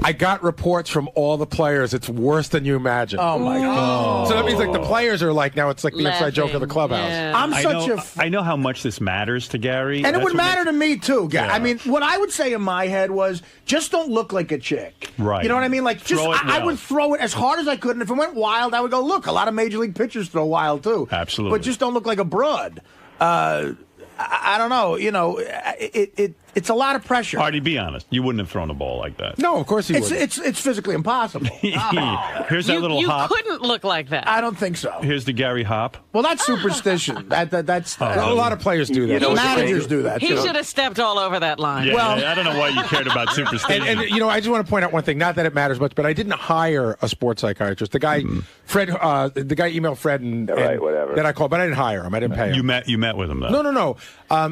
I got reports from all the players. It's worse than you imagine. Oh my God! So that means like the players are like now it's like the inside joke of the clubhouse. Yeah. I know how much this matters to Gary, And it would matter to me too, Gary. Yeah. I mean, what I would say in my head was just don't look like a chick. Right. You know what I mean? Like, just Throw it I well. would throw it as hard as I could, and if it went wild, I would go, look, a lot of major league pitchers throw wild too. Absolutely. But just don't look like a broad. I don't know. It's a lot of pressure. Artie, be honest. You wouldn't have thrown a ball like that. No, of course he would. It's physically impossible. Here's that little hop. You couldn't look like that. I don't think so. Here's the Gary hop. Well, that's superstition. That's a lot of players do that. Managers do that. He too. should have stepped all over that line. Yeah, I don't know why you cared about superstition. And I just want to point out one thing. Not that it matters much, but I didn't hire a sports psychiatrist. The guy, Fred, the guy emailed Fred and whatever. That I called, but I didn't hire him. I didn't pay him. You met with him though. No.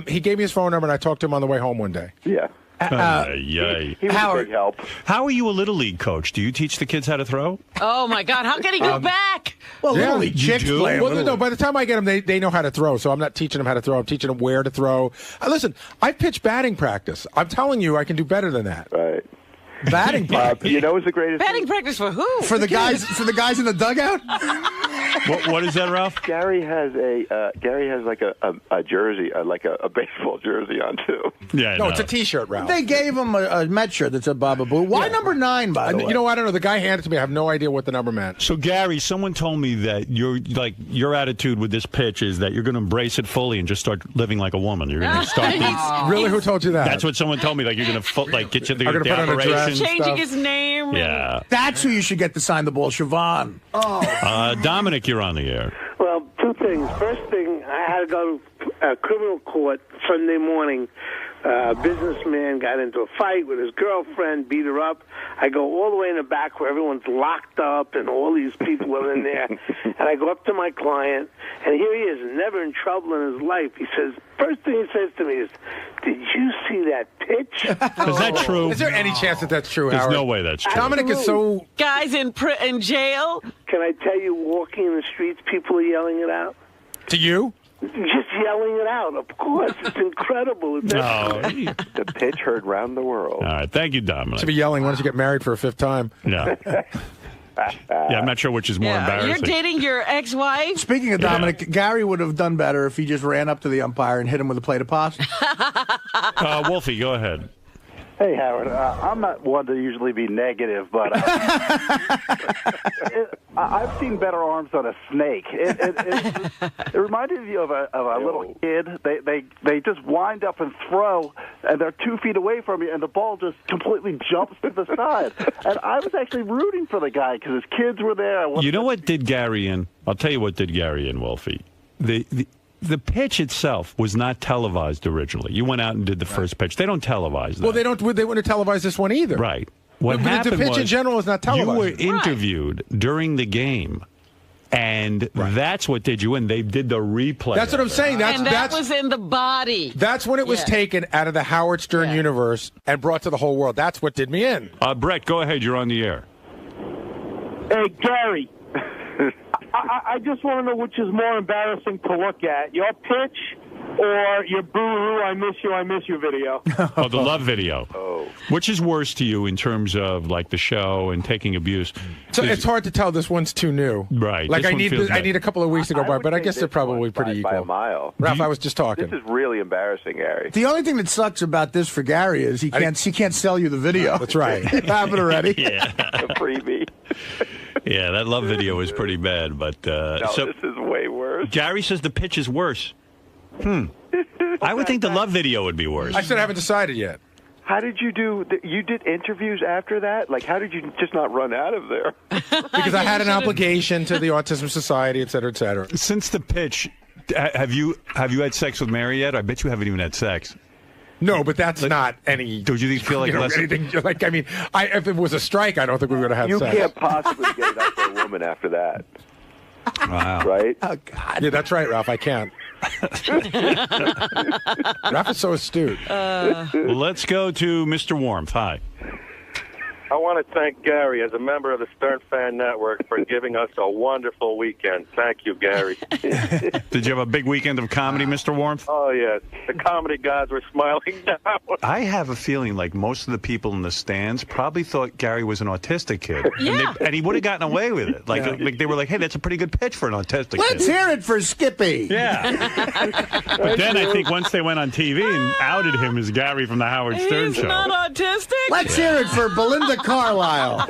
He gave me his phone number, and I talked to him on the way home one day. Yeah. Yay. He was a big help. How are you a little league coach? Do you teach the kids how to throw? Oh my God! How can he go back? Well, Yeah. Little League chicks do? play. Well, no, by the time I get them, they know how to throw, so I'm not teaching them how to throw. I'm teaching them where to throw. Listen, I pitch batting practice. I'm telling you, I can do better than that. Right. Batting practice. You know who's the greatest? Batting practice for who? For the guys in the dugout? What is that, Ralph? Gary has like a jersey, like a baseball jersey on too. Yeah, No, it's a T-shirt, Ralph. They gave him a Met shirt that said Baba Boo. Why number 9, by the way? You know, I don't know. The guy handed it to me. I have no idea what the number meant. So, Gary, someone told me that your attitude with this pitch is that you're going to embrace it fully and just start living like a woman. You're going to start. Really? Who told you that? That's what someone told me. Like you're going to get you the put on a dress. operation. Changing his name. Yeah. That's who you should get to sign the ball, Siobhan. Dominic, you're on the air. Well, two things. First thing, I had to go to criminal court Sunday morning. A businessman got into a fight with his girlfriend, beat her up. I go all the way in the back where everyone's locked up and all these people are in there. And I go up to my client, and here he is, never in trouble in his life. He says, first thing he says to me is, "Did you see that pitch?" Is that true? Is there any chance that that's true, There's Howard? no way that's true. Dominic is so... Guys in jail. Can I tell you, walking in the streets, people are yelling it out? To you? Just yelling it out, of course. It's incredible. The pitch heard round the world. All right. Thank you, Dominic. Should be yelling, why don't you get married for a 5th time? Yeah. Yeah, I'm not sure which is more embarrassing. You're dating your ex-wife? Speaking of Dominic, Gary would have done better if he just ran up to the umpire and hit him with a plate of pasta. Wolfie, go ahead. Hey, Howard. I'm not one to usually be negative, but I've seen better arms on a snake. It reminded you of a little kid. They just wind up and throw, and they're 2 feet away from you, and the ball just completely jumps to the side. And I was actually rooting for the guy because his kids were there. You know what did Gary in? I'll tell you what did Gary in, Wolfie. The pitch itself was not televised originally. You went out and did the first pitch. They don't televise that. Well, they wouldn't televise this one either. Right. What happened the pitch was in general is not televised. You were interviewed during the game, and that's what did you in. They did the replay. That's what I'm saying. That was in the body. That's when it was taken out of the Howard Stern universe and brought to the whole world. That's what did me in. Brett, go ahead. You're on the air. Hey, Gary. I just want to know which is more embarrassing to look at, your pitch or your boo-hoo, I miss you video. Oh, the love video. Oh. Which is worse to you in terms of, like, the show and taking abuse? So it's hard to tell. This one's too new. Right. Like, I need a couple of weeks to go by, but I guess they're probably pretty equal. By a mile. Ralph, I was just talking. This is really embarrassing, Gary. The only thing that sucks about this for Gary is he can't sell you the video. That's right. It happened already. A freebie. Yeah, that love video is pretty bad, but this is way worse. Gary says the pitch is worse. I would think the love video would be worse. I said I haven't decided yet. How did you do? You did interviews after that? Like, how did you just not run out of there? Because I had an obligation to the Autism Society, et cetera, et cetera. Since the pitch, have you had sex with Mary yet? I bet you haven't even had sex. No, but that's not any. Do you feel like less? Anything? Like, I mean, if it was a strike, I don't think we would have had sex. You can't possibly get it out to a woman after that. Wow. Right? Oh, God. Yeah, that's right, Ralph. I can't. Ralph is so astute. Well, let's go to Mr. Warmth. Hi. I want to thank Gary as a member of the Stern Fan Network for giving us a wonderful weekend. Thank you, Gary. Did you have a big weekend of comedy, Mr. Warmth? Oh, yes. The comedy gods were smiling now. I have a feeling like most of the people in the stands probably thought Gary was an autistic kid. Yeah. And he would have gotten away with it. Like they were like, hey, that's a pretty good pitch for an autistic Let's kid. hear it for Skippy. Yeah. But then I think once they went on TV and outed him as Gary from the Howard Stern He's Show. not autistic? Let's hear it for Belinda Carlisle.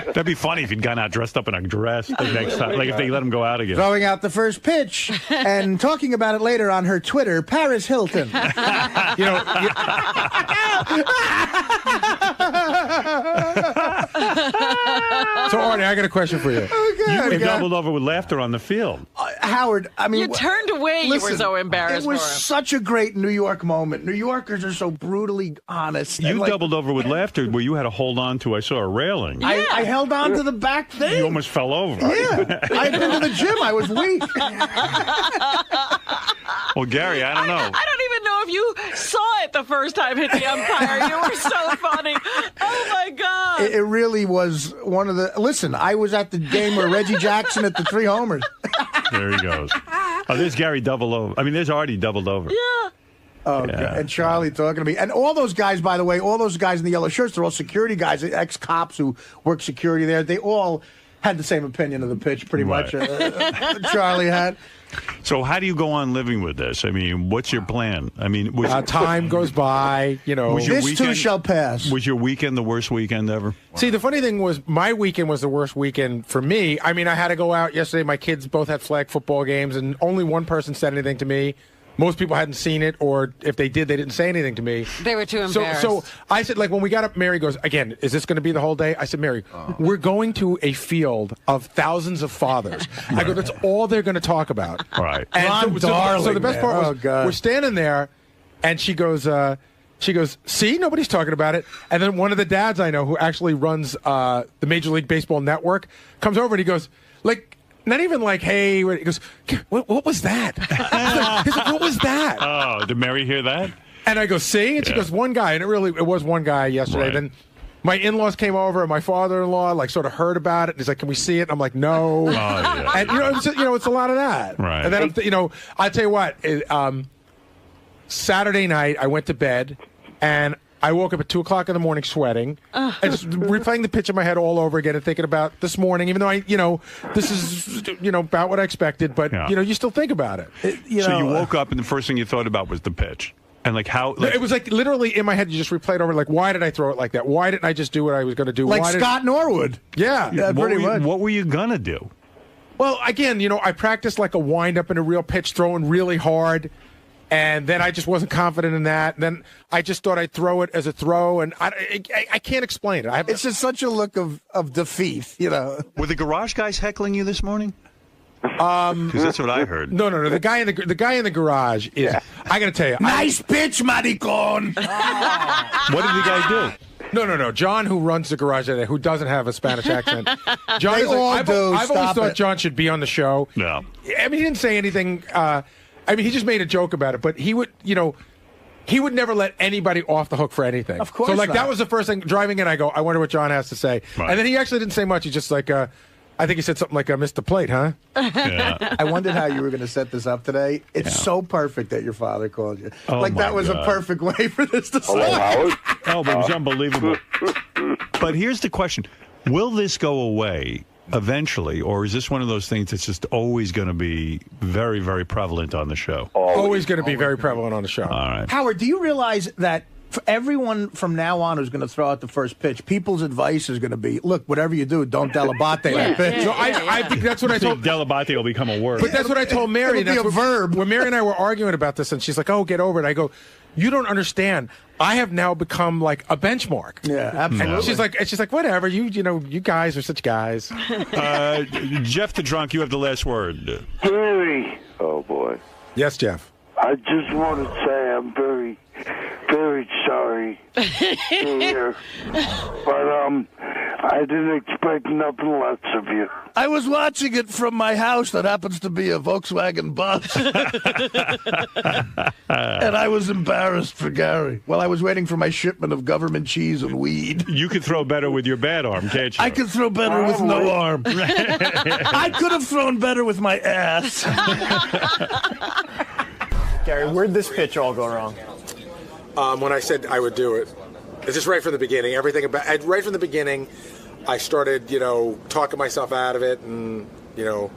That'd be funny if he'd gone out dressed up in a dress the next time. Like if they let him go out again. Throwing out the first pitch and talking about it later on her Twitter, Paris Hilton. You know. So, Artie, I got a question for you. You doubled over with laughter on the field. Howard, I mean... You turned away. Listen, you were so embarrassed. It was for him. such a great New York moment. New Yorkers are so brutally honest. You doubled over with laughter where you had to hold on to, I saw a railing. Yeah. I held on to the back thing. You almost fell over. Yeah. I had been to the gym. I was weak. Well, Gary, I don't know. I don't even know if you saw it the first time hit the umpire. You were so funny. Oh, my God. It really was one of the... Listen, I was at the game where Reggie Jackson hit the 3 homers. There he goes. Oh, there's Gary double over. I mean, there's Artie doubled over. Yeah. Oh, yeah. And Charlie talking to me. And all those guys, by the way, all those guys in the yellow shirts, they're all security guys, ex-cops who work security there. They all had the same opinion of the pitch, pretty Right. much. Charlie had. So how do you go on living with this? I mean, what's your plan? I mean, time goes by. You know, was your This too shall pass. Was your weekend the worst weekend ever? See, the funny thing was, my weekend was the worst weekend for me. I mean, I had to go out yesterday. My kids both had flag football games, and only one person said anything to me. Most people hadn't seen it, or if they did, they didn't say anything to me. They were too embarrassed. So I said, like, when we got up, Mary goes, again, is this going to be the whole day? I said, Mary, we're going to a field of thousands of fathers. I go, that's all they're going to talk about. Right. And so the best part was, Oh, God. we're standing there, and she goes, see, nobody's talking about it. And then one of the dads I know who actually runs the Major League Baseball network comes over and he goes, like, not even like, hey, he goes, what was that? He's like, what was that? Oh, did Mary hear that? And I go, see? And she goes, one guy. And it was one guy yesterday. Right. Then my in-laws came over, and my father-in-law, like, sort of heard about it. And he's like, can we see it? And I'm like, no. Oh, yeah. And, it's a lot of that. Right. And then, I'll tell you what, Saturday night, I went to bed, and I woke up at 2 o'clock in the morning sweating, and just replaying the pitch in my head all over again and thinking about this morning, even though this is, about what I expected, but, you still think about it. So you woke up and the first thing you thought about was the pitch. And like how... Like, it was like literally in my head, you just replayed over, like, why did I throw it like that? Why didn't I just do what I was going to do? Like Scott Norwood. Yeah. Pretty much. What were you going to do? Well, again, I practiced like a wind-up in a real pitch, throwing really hard. And then I just wasn't confident in that. And then I just thought I'd throw it as a throw, and I can't explain it. It's just such a look of defeat, Were the garage guys heckling you this morning? Because that's what I heard. No. The guy in the garage is. Yeah. I got to tell you, nice pitch, maricon. What did the guy do? No. John, who runs the garage there, who doesn't have a Spanish accent. John They is like, all I've do. always Stop thought it. John should be on the show. No. I mean, he didn't say anything. He just made a joke about it, but he would, he would never let anybody off the hook for anything. Of course So, like, not. that was the first thing. Driving in, I go, I wonder what John has to say. Right. And then he actually didn't say much. He just, like, I think he said something like, missed the plate, huh? Yeah. I wondered how you were going to set this up today. It's so perfect that your father called you. Oh, like, that my was God. a perfect way for this to Hello, start. Howard. Oh, but it was unbelievable. But here's the question. Will this go away eventually, or is this one of those things that's just always going to be very, very prevalent on the show? Always going to be very prevalent on the show. All right. Howard, do you realize that for everyone from now on who's going to throw out the first pitch, people's advice is going to be, look, whatever you do, don't delabate that pitch. So I think that's what I told. Delabate will become a word. But that's what I told Mary. It'll be That's a what- verb. When Mary and I were arguing about this, and she's like, "Oh, get over it." I go, "You don't understand. I have now become like a benchmark." Yeah, absolutely. And she's like, "Whatever. You guys are such guys." Jeff the Drunk, you have the last word. Harry, Oh, boy. Yes, Jeff. I just want to say I'm very, very sorry to hear. But I didn't expect nothing less of you. I was watching it from my house that happens to be a Volkswagen bus. And I was embarrassed for Gary. Well, I was waiting for my shipment of government cheese and weed. You could throw better with your bad arm, can't you? I could throw better with no arm. I could have thrown better with my ass. Gary, where'd this pitch all go wrong? When I said I would do it, it's just right from the beginning. Right from the beginning, I started, talking myself out of it, and now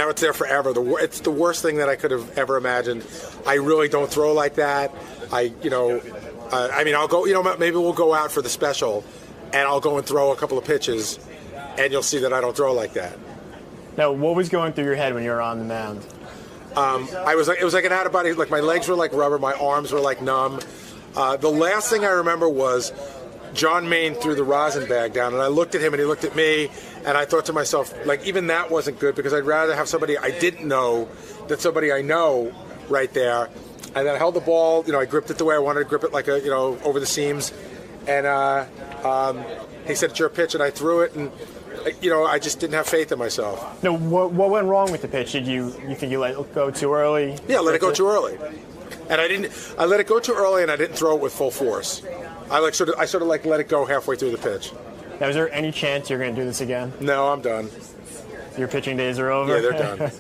it's there forever. It's the worst thing that I could have ever imagined. I really don't throw like that. I'll go. Maybe we'll go out for the special, and I'll go and throw a couple of pitches, and you'll see that I don't throw like that. Now, what was going through your head when you were on the mound? It was like an out of body. Like, my legs were like rubber, my arms were like numb. The last thing I remember was John Maine threw the rosin bag down, and I looked at him and he looked at me, and I thought to myself, like, even that wasn't good, because I'd rather have somebody I didn't know than somebody I know right there. And then I held the ball, I gripped it the way I wanted to grip it, like over the seams. And he said, "It's your pitch," and I threw it, and I just didn't have faith in myself. No, what went wrong with the pitch? Did you think you let it go too early? Yeah, let it go too early. And I let it go too early, and I didn't throw it with full force. I sort of let it go halfway through the pitch. Now, is there any chance you're going to do this again? No, I'm done. Your pitching days are over? Yeah, they're done.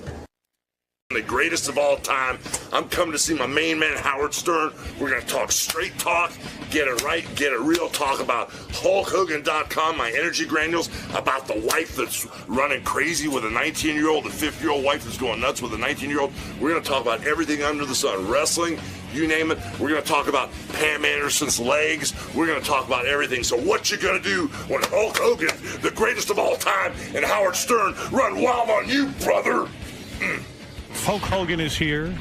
The greatest of all time. I'm coming to see my main man, Howard Stern. We're going to talk straight talk, get it right, get it real, talk about HulkHogan.com, my energy granules, about the wife that's running crazy with a 19-year-old, a 50-year-old wife that's going nuts with a 19-year-old. We're going to talk about everything under the sun, wrestling, you name it. We're going to talk about Pam Anderson's legs. We're going to talk about everything. So what you going to do when Hulk Hogan, the greatest of all time, and Howard Stern run wild on you, brother? Hulk Hogan is here.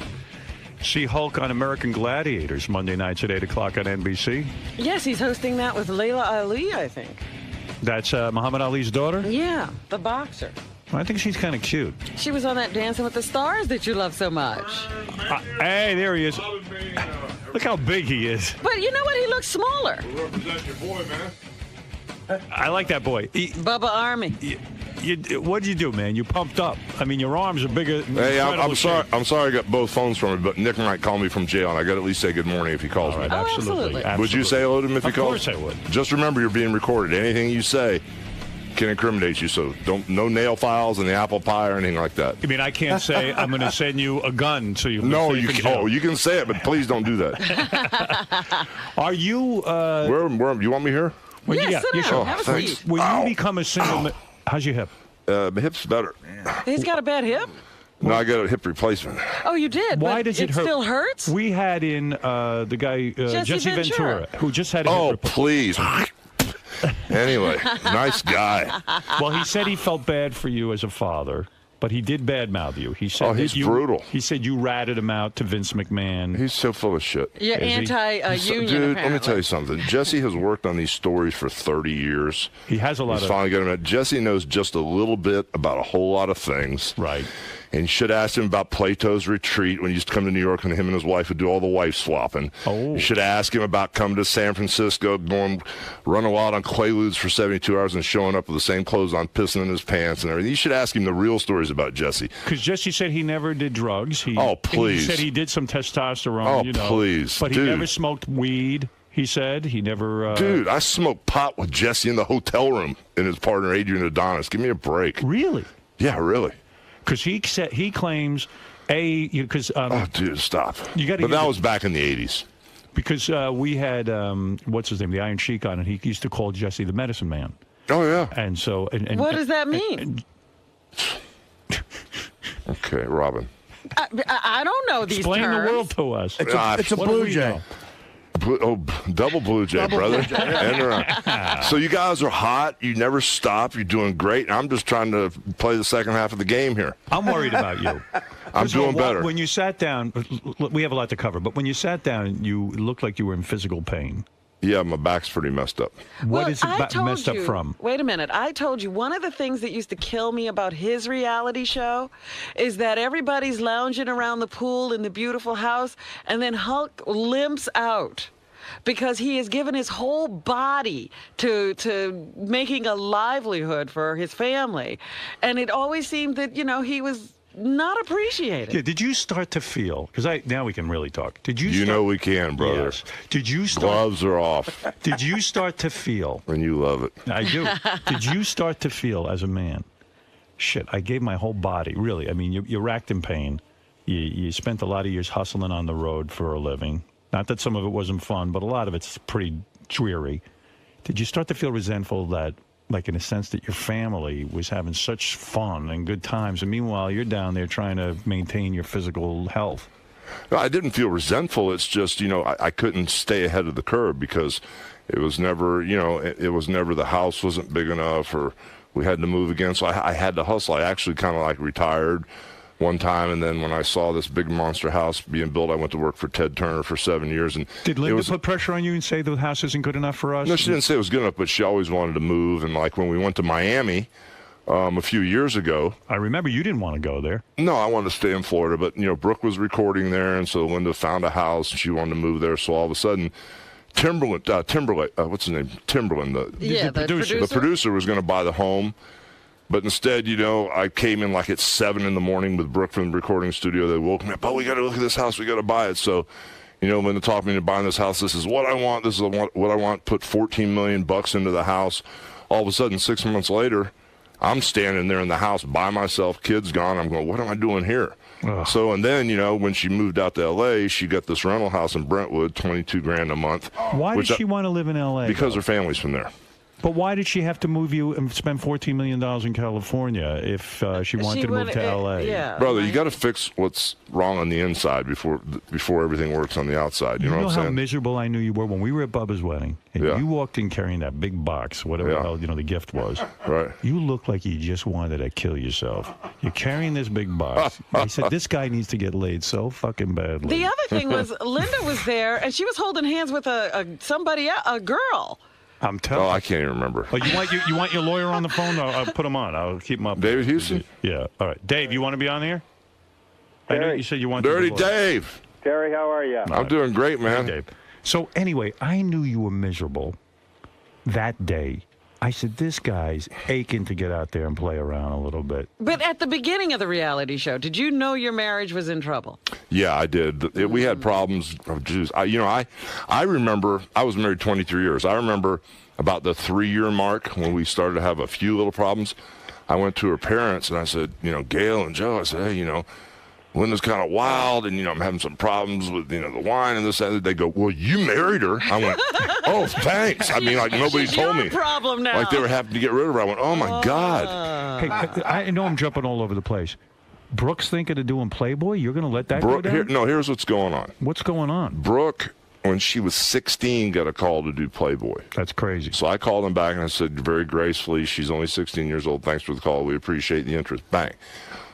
See Hulk on American Gladiators Monday nights at 8 o'clock on NBC. Yes, he's hosting that with Layla Ali, I think. That's Muhammad Ali's daughter? Yeah, the boxer. I think she's kind of cute. She was on that Dancing with the Stars that you love so much. Hey, there he is. Look how big he is. But you know what? He looks smaller. Represent your boy, man. I like that boy. Bubba Army. What'd you do, man? You pumped up. I mean, your arms are bigger. Hey, I'm sorry. I'm sorry I got both phones from him, but Nick might call me from jail, and I got to at least say good morning if he calls me. Absolutely. Would you say hello to him if he calls? Of course I would. Just remember, you're being recorded. Anything you say can incriminate you, so no nail files in the apple pie or anything like that. I mean, I can't say I'm going to send you a gun so you. No, you can. Oh, you can say it, but please don't do that. Are you? Where? You want me here? Well, sit down. Oh, Have a thanks. seat. When you become a single, how's your hip? My hip's better. He's got a bad hip? No, I got a hip replacement. Oh, you did? Why but does it hurt? Still hurts? We had in the guy Jesse Ventura, who just had a hip replacement. Please. Anyway, nice guy. Well, he said he felt bad for you as a father, but he did badmouth you. He said he's brutal. He said you ratted him out to Vince McMahon. He's so full of shit. Yeah, anti-union, Dude, apparently. let me tell you something. Jesse has worked on these stories for 30 years. He has a lot He's finally got him. Jesse knows just a little bit about a whole lot of things. Right. And you should ask him about Plato's retreat when he used to come to New York and him and his wife would do all the wife swapping. Oh. You should ask him about coming to San Francisco, running wild on Quaaludes for 72 hours and showing up with the same clothes on, pissing in his pants and everything. You should ask him the real stories about Jesse. Because Jesse said he never did drugs. Please. He said he did some testosterone. Please. But Dude. he never smoked weed. He said he never. Dude, I smoked pot with Jesse in the hotel room and his partner Adrian Adonis. Give me a break. Really? Yeah, really. Because he claims because dude, stop. But that was back in the 80s. Because we had what's his name, the Iron Sheik on, and he used to call Jesse the Medicine Man. Oh yeah. And so, what does that mean? Okay, Robin. I don't know these Explain terms. the world to us. It's a Blue Jay. Double Blue Jay, brother. And around. So you guys are hot. You never stop. You're doing great. I'm just trying to play the second half of the game here. I'm worried about you. I'm doing better. When you sat down, we have a lot to cover, but when you sat down, you looked like you were in physical pain. Yeah, my back's pretty messed up. What is it messed up from? Wait a minute. I told you one of the things that used to kill me about his reality show is that everybody's lounging around the pool in the beautiful house, and then Hulk limps out because he has given his whole body to making a livelihood for his family. And it always seemed that, he was not appreciated. Yeah, did you start to feel, because now we can really talk. Did you know we can, brother. Yes. Did you start? Gloves are off. Did you start to feel? And you love it. I do. Did you start to feel as a man, shit, I gave my whole body, really. I mean, you're racked in pain. You spent a lot of years hustling on the road for a living. Not that some of it wasn't fun, but a lot of it's pretty dreary. Did you start to feel resentful that, like in a sense, that your family was having such fun and good times, and meanwhile you're down there trying to maintain your physical health? No, I didn't feel resentful. It's just, I couldn't stay ahead of the curve because it was never, it was never, the house wasn't big enough or we had to move again. So I had to hustle. I actually kind of like retired one time, and then when I saw this big monster house being built, I went to work for Ted Turner for 7 years. And did Linda put pressure on you and say the house isn't good enough for us? No, she didn't say it was good enough, but she always wanted to move. And like when we went to Miami a few years ago, I remember you didn't want to go there. No, I wanted to stay in Florida, but Brooke was recording there, and so Linda found a house and she wanted to move there. So all of a sudden, Timberland, what's his name? Timberland, the producer was going to buy the home. But instead, I came in like at 7 in the morning with Brooke from the recording studio. They woke me up. Oh, we got to look at this house. We got to buy it. So, Linda talked me into buying this house. This is what I want. This is what I want. Put $14 million into the house. All of a sudden, 6 months later, I'm standing there in the house by myself. Kids gone. I'm going, what am I doing here? So, and then, when she moved out to L.A., she got this rental house in Brentwood, $22,000 a month. Why did she want to live in L.A.? Because her family's from there. But why did she have to move you and spend $14 million in California if she wanted to move to L.A.? Yeah, brother, you got to fix what's wrong on the inside before everything works on the outside. You know what I'm how saying? miserable I knew you were when we were at Bubba's wedding, and you walked in carrying that big box, whatever the hell the gift was. Right. You looked like you just wanted to kill yourself. You're carrying this big box. I said, this guy needs to get laid so fucking badly. The other thing was Linda was there, and she was holding hands with a girl. I'm telling you. I can't even remember. Oh, you want your lawyer on the phone? I'll put him on. I'll keep him up. David Houston? Yeah. All right. Dave, you want to be on here? I know you said you wanted Dirty to be Dave. Terry, how are you? I'm doing great, man. Hey, Dave. So anyway, I knew you were miserable that day. I said, this guy's aching to get out there and play around a little bit. But at the beginning of the reality show, did you know your marriage was in trouble? Yeah, I did. We had problems. I remember I was married 23 years. I remember about the 3-year mark when we started to have a few little problems. I went to her parents and I said, Gail and Joe, I said, hey, Linda's kind of wild, and I'm having some problems with the wine and this and that. They go, well, you married her. I went, oh, thanks. I mean, like nobody told me. Problem now. Like they were having to get rid of her. I went, oh my God. Hey, I know I'm jumping all over the place. Brooke's thinking of doing Playboy. You're going to let that go down? Here's what's going on. What's going on? Brooke, when she was 16, got a call to do Playboy. That's crazy. So I called them back and I said very gracefully, she's only 16 years old. Thanks for the call. We appreciate the interest. Bang.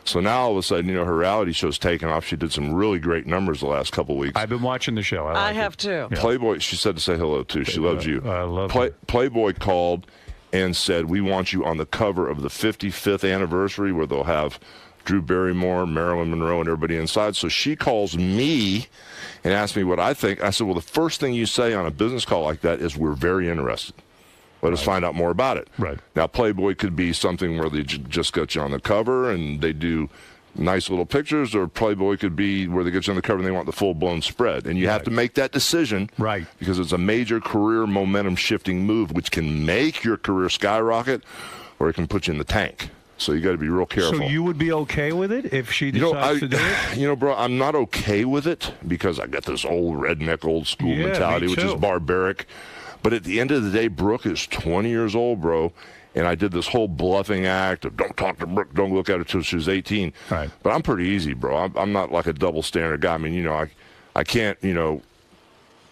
So now all of a sudden, her reality show's taken off. She did some really great numbers the last couple of weeks. I've been watching the show. I have too. Yeah. Playboy, she said to say hello too. She loves you. I love her. Playboy called and said, we want you on the cover of the 55th anniversary where they'll have Drew Barrymore, Marilyn Monroe, and everybody inside. So she calls me and asks me what I think. I said, well, the first thing you say on a business call like that is we're very interested. Let us find out more about it. Right. Now, Playboy could be something where they just got you on the cover and they do nice little pictures, or Playboy could be where they get you on the cover and they want the full-blown spread. And you have to make that decision. Right. Because it's a major career momentum-shifting move, which can make your career skyrocket or it can put you in the tank. So you got to be real careful. So you would be okay with it if she decides to do it? Bro, I'm not okay with it because I got this old redneck, old school mentality, which is barbaric. But at the end of the day, Brooke is 20 years old, bro, and I did this whole bluffing act of don't talk to Brooke, don't look at her till she was 18. Right. But I'm pretty easy, bro. I'm not like a double standard guy. I mean, I can't,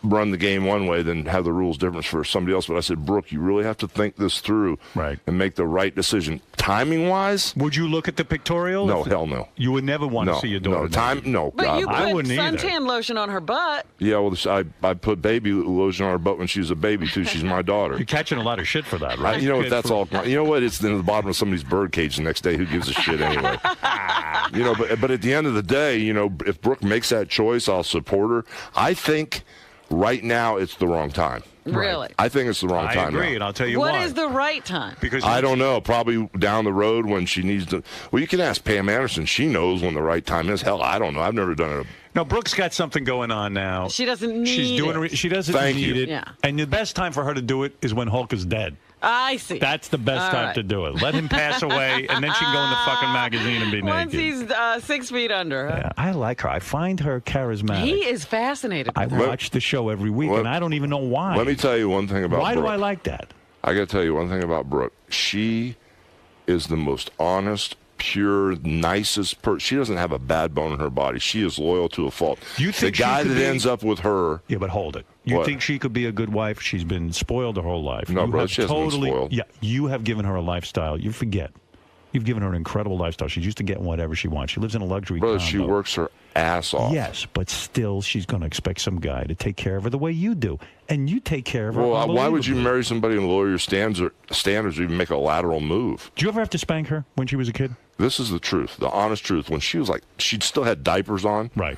run the game one way, then have the rules different for somebody else. But I said, Brooke, you really have to think this through and make the right decision. Timing-wise? Would you look at the pictorial? No, hell no. You would never want to see your daughter. No, But God, you put I wouldn't suntan lotion on her butt. Yeah, well, I put baby lotion on her butt when she was a baby, too. She's my daughter. You're catching a lot of shit for that, right? You know what? That's all. You know what? It's in the bottom of somebody's bird cage the next day. Who gives a shit anyway? But at the end of the day, if Brooke makes that choice, I'll support her. I think right now it's the wrong time. Really? I think it's the wrong time. I agree, now. and I'll tell you why. What is the right time? Because I don't know. Probably down the road when she needs to. Well, you can ask Pam Anderson. She knows when the right time is. Hell, I don't know. I've never done it. No, Brooke's got something going on now. She doesn't need She's doing it. She doesn't need it. Yeah. And the best time for her to do it is when Hulk is dead. I see. That's the best time to do it. Let him pass away, and then she can go in the fucking magazine and be Once naked. he's 6 feet under. Huh? Yeah, I like her. I find her charismatic. He is fascinated I with her. watch the show every week, and I don't even know why. Let me tell you one thing about Why Brooke. do I like that? I got to tell you one thing about Brooke. She is the most honest, pure, nicest person. She doesn't have a bad bone in her body. She is loyal to a fault. You think the guy she could that be... ends up with her? Yeah, but hold it. You think she could be a good wife? She's been spoiled her whole life. No, you bro, she hasn't been spoiled. Yeah, you have given her a lifestyle. You forget. You've given her an incredible lifestyle. She's used to getting whatever she wants. She lives in a luxury condo. She works her ass off. Yes, but still, she's going to expect some guy to take care of her the way you do. And you take care of her. Well, why would you marry somebody and lower your standards or even make a lateral move? Do you ever have to spank her when she was a kid? This is the truth, the honest truth. When she was she'd still had diapers on. Right.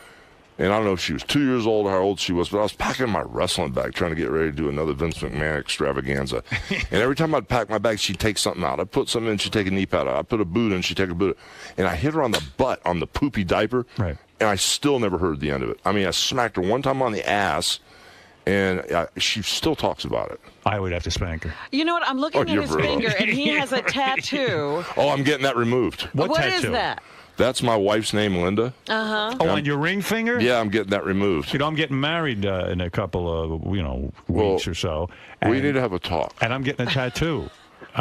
And I don't know if she was 2 years old or how old she was, but I was packing my wrestling bag trying to get ready to do another Vince McMahon extravaganza. And every time I'd pack my bag, she'd take something out. I'd put something in, she'd take a knee pad out. I'd put a boot in, she'd take a boot out. And I hit her on the butt on the poopy diaper. Right. And I still never heard the end of it. I mean, I smacked her one time on the ass, and she still talks about it. I would have to spank her. You know what? I'm looking at his finger, and he has a tattoo. Oh, I'm getting that removed. What is that? That's my wife's name, Linda. Uh-huh. Oh, on your ring finger? Yeah, I'm getting that removed. You know, I'm getting married in a couple of, weeks or so. We need to have a talk. And I'm getting a tattoo.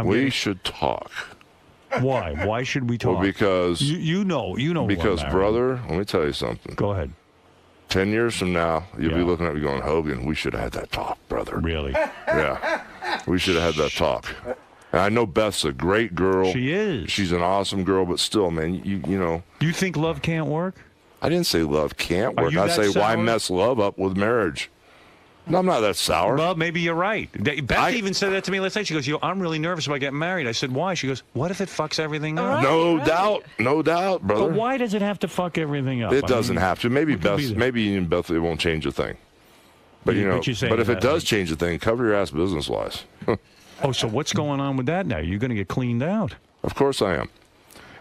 We should talk. Why? Why should we talk? Well, because... You know. Because, brother, let me tell you something. Go ahead. 10 years from now, you'll be looking at me going, Hogan, we should have had that talk, brother. Really? Yeah. We should have had that talk. And I know Beth's a great girl. She is. She's an awesome girl, but still, man, you know. You think love can't work? I didn't say love can't Are work. you I that say why sour? mess love up with marriage? No, I'm not that sour. Well, maybe you're right. Beth even said that to me last night. She goes, I'm really nervous about getting married. I said, why? She goes, what if it fucks everything up? No doubt, brother. But why does it have to fuck everything up? It doesn't have to. Maybe in Beth, it won't change a thing. But, but if it does change a thing, cover your ass business-wise. Oh, so what's going on with that now? You're going to get cleaned out. Of course I am.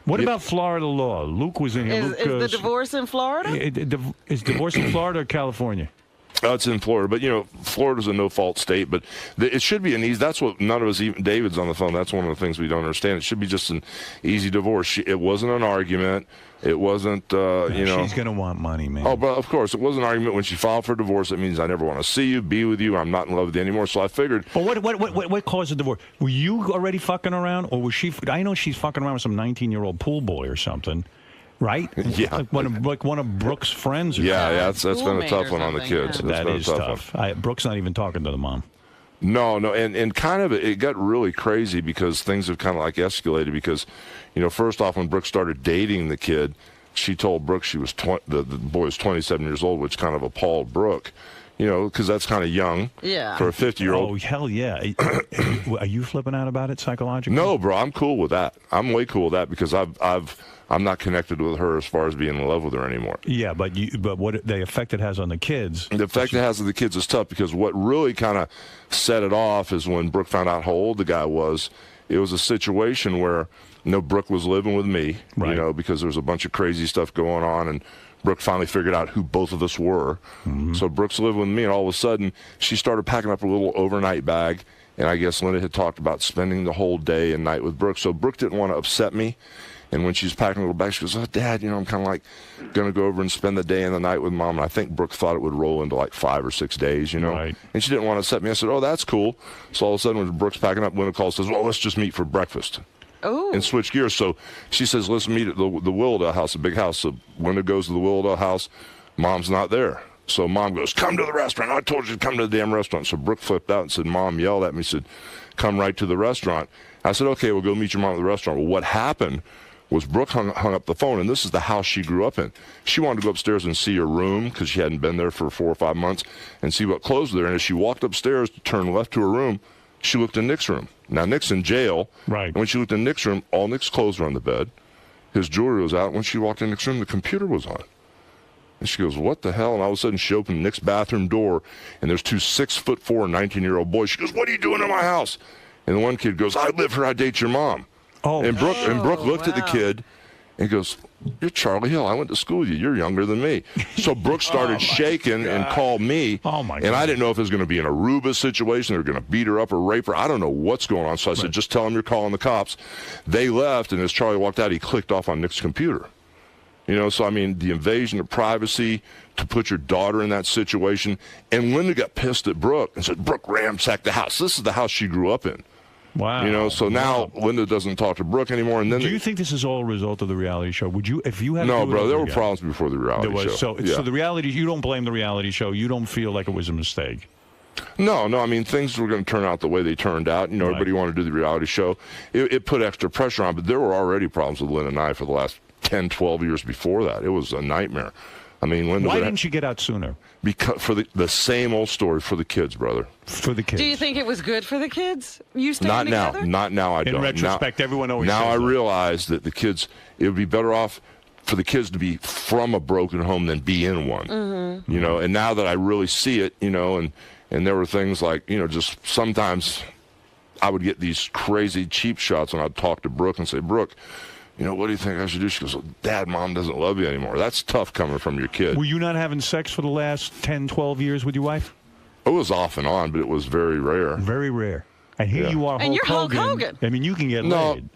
What about Florida law? Luke was in here. Is the divorce in Florida? Is divorce in Florida or California? It's in Florida, but Florida's a no-fault state. But it should be an easy. That's what none of us. Even David's on the phone. That's one of the things we don't understand. It should be just an easy divorce. It wasn't an argument. It wasn't. She's gonna want money, man. Oh, but of course, it was an argument when she filed for divorce. It means I never want to see you, be with you. I'm not in love with you anymore. So I figured. But what caused the divorce? Were you already fucking around, or was she? I know she's fucking around with some 19-year-old pool boy or something. Right? Yeah. Like one of Brooke's friends. Yeah, that's been a tough one on the kids. That is tough. Brooke's not even talking to the mom. No, and kind of it got really crazy because things have kind of like escalated because, first off, when Brooke started dating the kid, she told Brooke she was the boy was 27 years old, which kind of appalled Brooke. Because that's kind of young for a 50-year-old. Oh, hell yeah. Are you flipping out about it psychologically? No, bro, I'm cool with that. I'm way cool with that because I'm not connected with her as far as being in love with her anymore. Yeah, but what the effect it has on the kids. The effect it has on the kids is tough because what really kind of set it off is when Brooke found out how old the guy was. It was a situation where, Brooke was living with me, because there was a bunch of crazy stuff going on, and Brooke finally figured out who both of us were. Mm-hmm. So Brooke's living with me, and all of a sudden, she started packing up a little overnight bag, and I guess Linda had talked about spending the whole day and night with Brooke. So Brooke didn't want to upset me, and when she's packing a little bag, she goes, Dad, I'm kind of like going to go over and spend the day and the night with Mom. And I think Brooke thought it would roll into like 5 or 6 days, Right. And she didn't want to upset me. I said, oh, that's cool. So all of a sudden, when Brooke's packing up, Linda calls and says, well, let's just meet for breakfast. Oh. And switch gears. So she says, let's meet at the Willowdale house, a big house. So Linda goes to the Willowdale house. Mom's not there. So Mom goes, come to the restaurant. I told you to come to the damn restaurant. So Brooke flipped out and said, Mom yelled at me, said, come right to the restaurant. I said, okay, we'll go meet your mom at the restaurant. Well, what happened was Brooke hung up the phone, and this is the house she grew up in. She wanted to go upstairs and see her room because she hadn't been there for 4 or 5 months and see what clothes were there. And as she walked upstairs to turn left to her room, she looked in Nick's room. Now, Nick's in jail. Right. And when she looked in Nick's room, all Nick's clothes were on the bed. His jewelry was out. When she walked in Nick's room, the computer was on. And she goes, what the hell? And all of a sudden, she opened Nick's bathroom door, and there's 2 6'4", 19-year-old boys. She goes, what are you doing in my house? And the one kid goes, I live here. I date your mom. Oh. And Brooke looked at the kid and goes, you're Charlie Hill. I went to school with you. You're younger than me. So Brooke started shaking and called me. Oh, my God. And I didn't know if it was going to be an Aruba situation. They're going to beat her up or rape her. I don't know what's going on. So I said, just tell them you're calling the cops. They left, and as Charlie walked out, he clicked off on Nick's computer. So, I mean, the invasion of privacy to put your daughter in that situation. And Linda got pissed at Brooke and said, Brooke ransacked the house. This is the house she grew up in. Wow. So now Linda doesn't talk to Brooke anymore. And then do you think this is all a result of the reality show? Would you, if you had No, to do bro, it there over were again? problems before the reality show. So the reality, you don't blame the reality show. You don't feel like it was a mistake. No. I mean, things were going to turn out the way they turned out. Everybody wanted to do the reality show. It put extra pressure on, but there were already problems with Linda and I for the last 10, 12 years before that. It was a nightmare. I mean, Linda. Why didn't you get out sooner? Because for the same old story for the kids, brother. For the kids. Do you think it was good for the kids? You staying Not together? now. Not now. I don't. In retrospect, everyone always now says I that. realize that the kids. It would be better off for the kids to be from a broken home than be in one. Mm-hmm. And now that I really see it, and there were things like, just sometimes I would get these crazy cheap shots, and I'd talk to Brooke and say, Brooke, what do you think I should do? She goes, Dad, Mom doesn't love you anymore. That's tough coming from your kid. Were you not having sex for the last 10, 12 years with your wife? It was off and on, but it was very rare. Very rare. And here you are, and you're Hulk Hogan. I mean, you can get laid.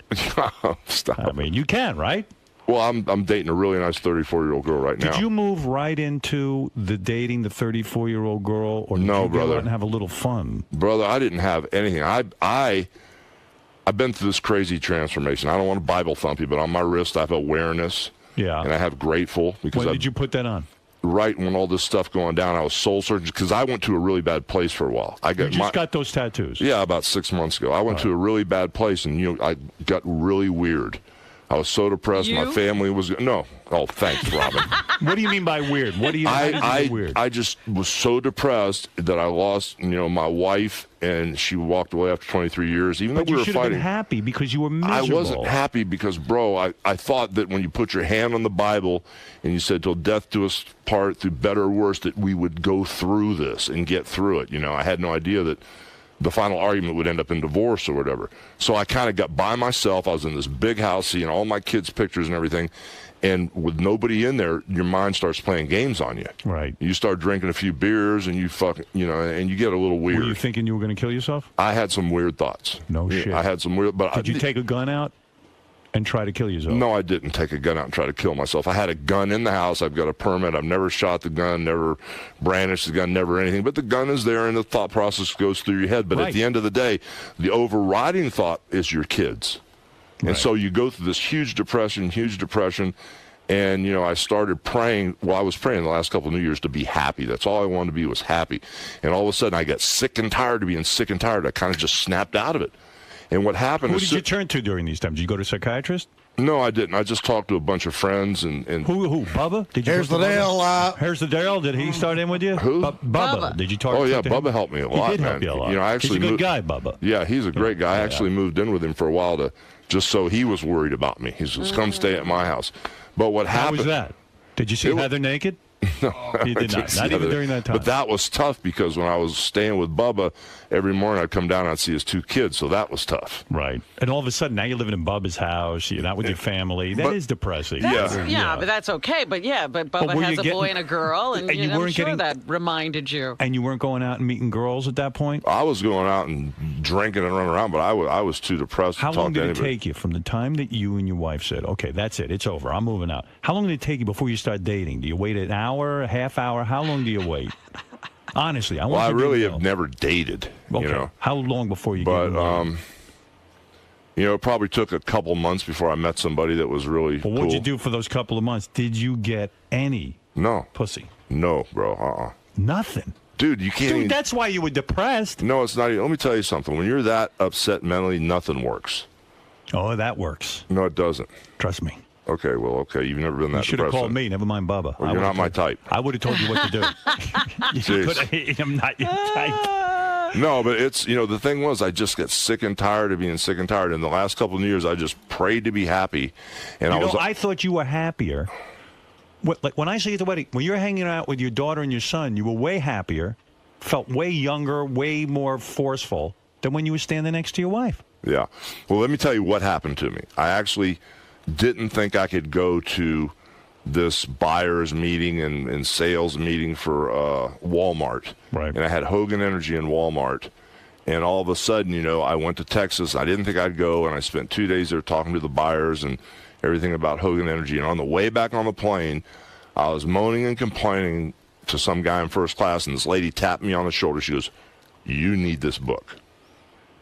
Stop. I mean, you can, right? Well, I'm dating a really nice 34-year-old girl right now. Did you move right into the dating the 34-year-old girl, or did No, you brother. go out and have a little fun? Brother, I didn't have anything. I've been through this crazy transformation. I don't want to Bible thump you, but on my wrist I have awareness. Yeah. And I have grateful because When did you put that on? Right when all this stuff going down, I was soul searching because I went to a really bad place for a while. You just got those tattoos? Yeah, about 6 months ago. I went to a really bad place, and I got really weird. I was so depressed. You? My family was no. Oh, thanks, Robin. What do you mean by weird? What do you? how did you get weird? I just was so depressed that I lost, my wife, and she walked away after 23 years. Even But though we you were should have fighting, been happy because you were miserable. I wasn't happy because, bro, I thought that when you put your hand on the Bible and you said, till death do us part, through better or worse, that we would go through this and get through it. I had no idea that the final argument would end up in divorce or whatever. So I kind of got by myself. I was in this big house, seeing all my kids' pictures and everything. And with nobody in there, your mind starts playing games on you. Right. You start drinking a few beers and you and you get a little weird. Were you thinking you were going to kill yourself? I had some weird thoughts. No shit. I had some weird, but Did you take a gun out and try to kill yourself? No, I didn't take a gun out and try to kill myself. I had a gun in the house. I've got a permit. I've never shot the gun, never brandished the gun, never anything. But the gun is there, and the thought process goes through your head. But at the end of the day, the overriding thought is your kids. And so you go through this huge depression. And, I started praying. Well, I was praying the last couple of New Years to be happy. That's all I wanted to be, was happy. And all of a sudden, I got sick and tired of being sick and tired. I kind of just snapped out of it. And what happened Who is... did you turn to during these times? Did you go to a psychiatrist? No, I didn't. I just talked to a bunch of friends. And Who? Bubba? Did you Here's talk the to Bubba? deal. Here's the deal. Did he start in with you? Who? Bubba. Did you talk Oh, to yeah, him? Bubba helped me a lot, He did man. help you a lot. I actually He's a good guy, Bubba. Yeah, he's a great guy. I actually moved in with him for a while just so he was worried about me. He says, come stay at my house. But what happened... How was that? Did you see Heather naked? No, you did not. Not even during that time. But that was tough because when I was staying with Bubba, every morning I'd come down and I'd see his 2 kids, so that was tough. Right. And all of a sudden, now you're living in Bubba's house. You're not with your family. That is depressing. Yeah, but that's okay. But Bubba were has you a boy and a girl, and, and you I'm weren't sure getting- that reminded you. And you weren't going out and meeting girls at that point? I was going out and drinking and running around, but I was too depressed How to talk long to did it anybody. take you from the time that you and your wife said, okay, that's it, it's over, I'm moving out? How long did it take you before you start dating? Do you wait an hour, a half hour? How long do you wait? Honestly, I want Well, I you to really know. have never dated, Okay. How long before you But, get married? it probably took a couple months before I met somebody that was really Well, cool. what'd you do for those couple of months? Did you get any pussy? No, bro. Nothing. Dude, you can't. Dude, even... that's why you were depressed. No, it's not. Let me tell you something. When you're that upset mentally, nothing works. Oh, that works. No, it doesn't. Trust me. Okay, well, okay. You've never been that You should have depressed. called me. Never mind Bubba. Well, you're not my type. I would have told you what to do. Jeez. I'm not your type. No, but it's, the thing was, I just got sick and tired of being sick and tired. In the last couple of years, I just prayed to be happy. And I thought you were happier. Like when I see you at the wedding, when you're hanging out with your daughter and your son, you were way happier, felt way younger, way more forceful than when you were standing next to your wife. Yeah. Well, let me tell you what happened to me. I actually didn't think I could go to this buyer's meeting and sales meeting for Walmart. Right. And I had Hogan Energy in Walmart. And all of a sudden, I went to Texas. I didn't think I'd go, and I spent 2 days there talking to the buyers and everything about Hogan Energy. And on the way back on the plane, I was moaning and complaining to some guy in first class, and this lady tapped me on the shoulder. She goes, "You need this book."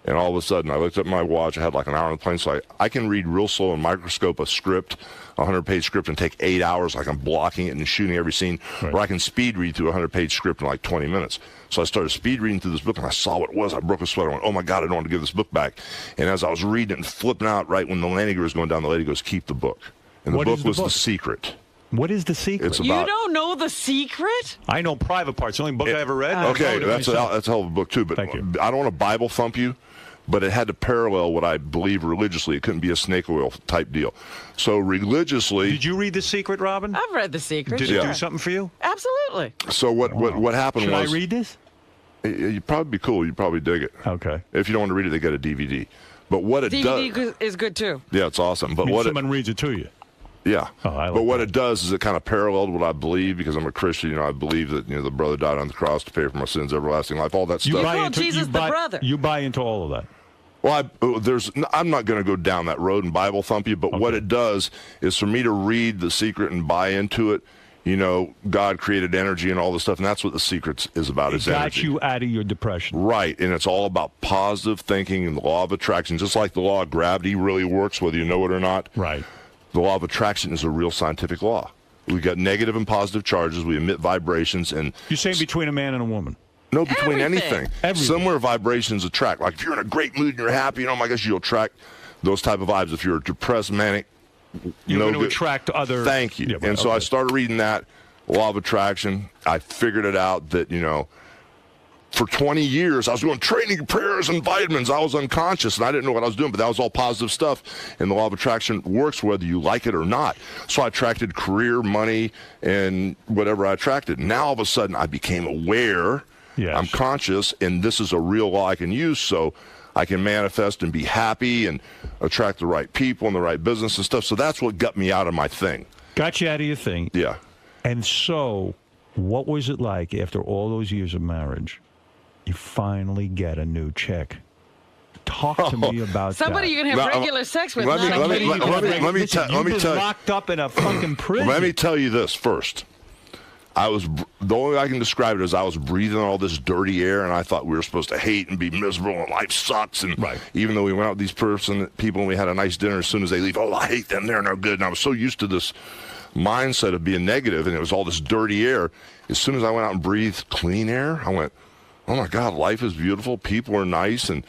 And all of a sudden, I looked at my watch. I had like an hour on the plane, so I can read real slow and microscope a script, a 100-page script, and take 8 hours, like I'm blocking it and shooting every scene, or I can speed read through a 100-page script in like 20 minutes. So I started speed reading through this book, and I saw what it was. I broke a sweat. I went, oh, my God, I don't want to give this book back. And as I was reading it and flipping out, right when the landing gear was going down, the lady goes, "Keep the book." And the What book is the was book? The Secret. What is The Secret? It's You about... don't know The Secret? I know Private Parts. The only book I ever read. Okay, that's a hell of a book, too. But I don't want to Bible thump you, but it had to parallel what I believe religiously. It couldn't be a snake oil type deal. So religiously... Did you read The Secret, Robin? I've read The Secret. Did it do something for you? Absolutely. So what happened Should was... I read this? You'd probably be cool. You'd probably dig it. Okay. If you don't want to read it, they get a DVD. But what it does... DVD is good, too. Yeah, it's awesome. But what someone reads it to you. Yeah. I like but what it does is it kind of paralleled what I believe, because I'm a Christian. I believe that the brother died on the cross to pay for my sins, everlasting life, all that stuff. Jesus the brother. You buy into all of that. Well, I'm not going to go down that road and Bible thump you, but what it does is for me to read The Secret and buy into it. You know, God created energy and all this stuff, and that's what The Secret is about. It got you out of your depression. Right, and it's all about positive thinking and the law of attraction. Just like the law of gravity really works, whether you know it or not. Right. The law of attraction is a real scientific law. We got negative and positive charges. We emit vibrations, and you're saying between a man and a woman. No, between anything. Similar vibrations attract. Like if you're in a great mood and you're happy, oh my gosh, you'll attract those type of vibes. If you're depressed, manic, you're going to attract other. Thank you. Yeah, so I started reading that law of attraction. I figured it out that, you know, for 20 years I was doing training, prayers, and vitamins. I was unconscious and I didn't know what I was doing, but that was all positive stuff. And the law of attraction works whether you like it or not. So I attracted career, money, and whatever I attracted. Now all of a sudden I became aware. Yes. I'm conscious, and this is a real law I can use, so I can manifest and be happy and attract the right people and the right business and stuff. So that's what got me out of my thing. Got you out of your thing. Yeah. And so what was it like after all those years of marriage? You finally get a new chick. Talk to me about somebody that. you can have regular sex with. Let me tell you. Locked up in a fucking prison. Let me tell you this first. The only way I can describe it is I was breathing all this dirty air, and I thought we were supposed to hate and be miserable, and life sucks. And even though we went out with these people and we had a nice dinner, as soon as they leave, oh, I hate them, they're no good. And I was so used to this mindset of being negative, and it was all this dirty air. As soon as I went out and breathed clean air, I went, oh my God, life is beautiful, people are nice, and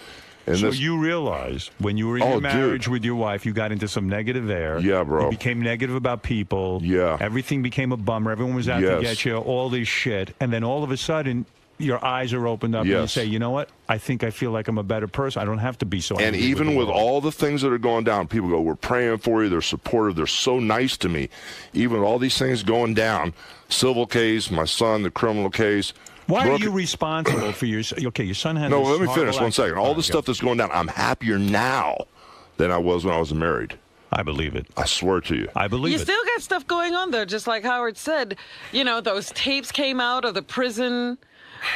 so you realized when you were in your marriage with your wife, you got into some negative air. Yeah, bro. You became negative about people. Yeah. Everything became a bummer. Everyone was out to get you, all this shit. And then all of a sudden, your eyes are opened up and you say, you know what? I think I feel like I'm a better person. I don't have to be so angry. And even with all the things that are going down, people go, we're praying for you. They're supportive. They're so nice to me. Even with all these things going down, civil case, my son, the criminal case. Why are you responsible for your... Okay, your son has... No, let me finish 1 second. All the stuff that's going down, I'm happier now than I was when I was married. I believe it. I swear to you. I believe it. You still got stuff going on there, just like Howard said. You know, those tapes came out of the prison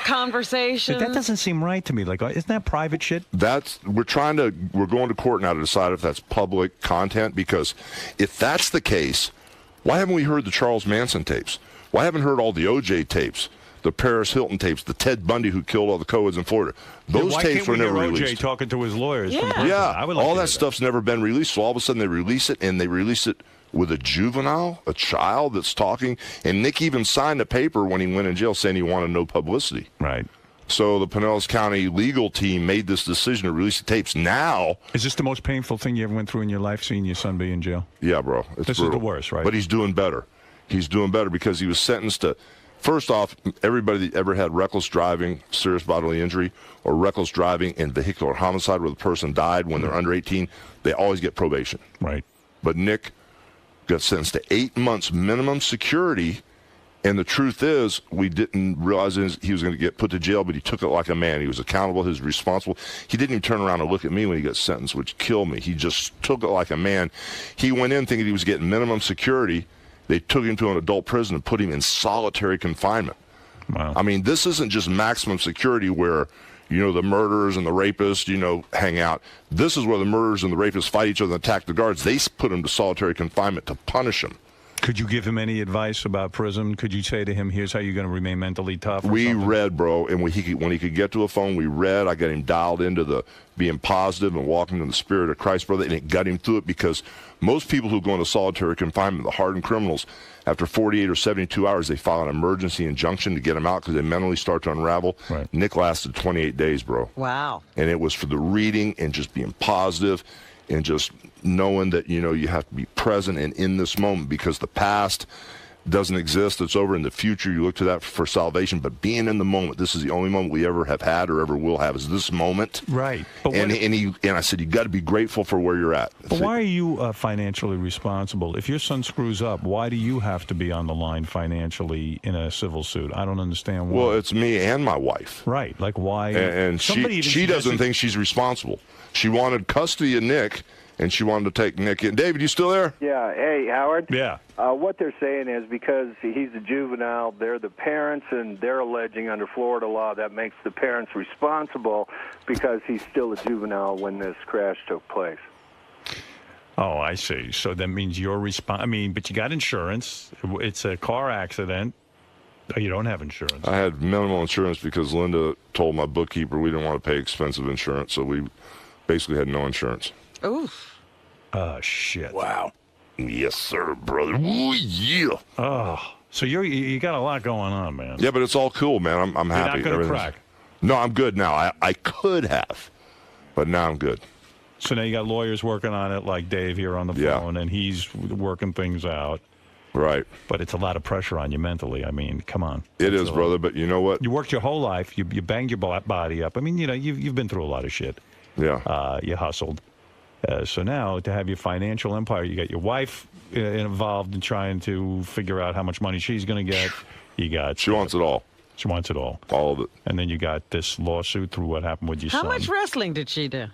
conversation. That doesn't seem right to me. Like, isn't that private shit? We're going to court now to decide if that's public content, because if that's the case, why haven't we heard the Charles Manson tapes? Why haven't we heard all the OJ tapes? The Paris Hilton tapes, the Ted Bundy who killed all the co-eds in Florida. Those tapes were never released. OJ talking to his lawyers. Yeah, all that stuff's never been released. So all of a sudden they release it, and they release it with a juvenile, a child that's talking. And Nick even signed a paper when he went in jail saying he wanted no publicity. Right. So the Pinellas County legal team made this decision to release the tapes. Now, is this the most painful thing you ever went through in your life, seeing your son be in jail? Yeah, bro. This is the worst, right? But he's doing better. He's doing better because he was sentenced to... First off, everybody that ever had reckless driving, serious bodily injury, or reckless driving and vehicular homicide where the person died when they're under 18, they always get probation. Right. But Nick got sentenced to 8 months minimum security, and the truth is we didn't realize he was going to get put to jail, but he took it like a man. He was accountable. He was responsible. He didn't even turn around and look at me when he got sentenced, which killed me. He just took it like a man. He went in thinking he was getting minimum security. They took him to an adult prison and put him in solitary confinement. Wow. I mean, this isn't just maximum security where, you know, the murderers and the rapists, you know, hang out. This is where the murderers and the rapists fight each other and attack the guards. They put him to solitary confinement to punish him. Could you give him any advice about prison? Could you say to him, here's how you're going to remain mentally tough? We read, bro, and when he could get to a phone, we read. I got him dialed into the being positive and walking in the spirit of Christ, brother, and it got him through it, because most people who go into solitary confinement, the hardened criminals, after 48 or 72 hours, they file an emergency injunction to get them out because they mentally start to unravel. Right. Nick lasted 28 days, bro. Wow. And it was for the reading and just being positive and just knowing that, you know, you have to be present and in this moment, because the past doesn't exist. It's over. In the future, you look to that for salvation. But being in the moment, this is the only moment we ever have had or ever will have, is this moment. Right. But and I said, you got to be grateful for where you're at. But why are you financially responsible? If your son screws up, why do you have to be on the line financially in a civil suit? I don't understand why. Well, it's me and my wife. Right. Like, why? And she doesn't think she's responsible. She wanted custody of Nick, and she wanted to take Nick in. David, you still there? Yeah. Hey, Howard. Yeah. What they're saying is because he's a juvenile, they're the parents, and they're alleging under Florida law that makes the parents responsible because he's still a juvenile when this crash took place. Oh, I see. So that means you're I mean, but you got insurance. It's a car accident. You don't have insurance. I had minimal insurance because Linda told my bookkeeper we didn't want to pay expensive insurance, so we basically had no insurance. Oof. Oh, shit. Wow. Yes, sir, brother. Ooh, yeah. Oh, so you got a lot going on, man. Yeah, but it's all cool, man. I'm happy. You're not going to crack. No, I'm good now. I could have, but now I'm good. So now you got lawyers working on it, like Dave here on the phone, and he's working things out. Right. But it's a lot of pressure on you mentally. I mean, come on. It is, brother. But you know what? You worked your whole life. You banged your body up. I mean, you've been through a lot of shit. Yeah. You hustled. So now to have your financial empire, you got your wife involved in trying to figure out how much money she's going to get. You got. She wants it all. She wants it all. All of it. And then you got this lawsuit through what happened with your son. How much wrestling did she do?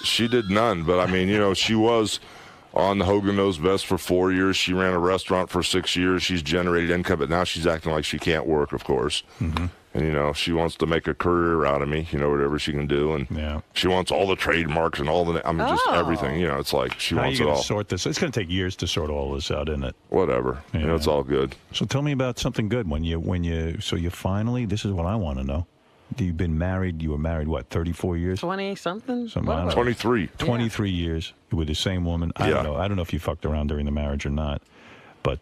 She did none, but I mean, she was on the Hogan Knows Best for 4 years. She ran a restaurant for 6 years. She's generated income, but now she's acting like she can't work, of course. Mm-hmm. And, she wants to make a career out of me, whatever she can do. And she wants all the trademarks and all the, just everything. It's like she wants it all. How are you going to sort this? It's going to take years to sort all this out, isn't it? Whatever. Yeah. It's all good. So tell me about something good so you finally, this is what I want to know. You've been married, you were married, what, 34 years? 20-something? 23. 23 years with the same woman. I don't know. I don't know if you fucked around during the marriage or not. But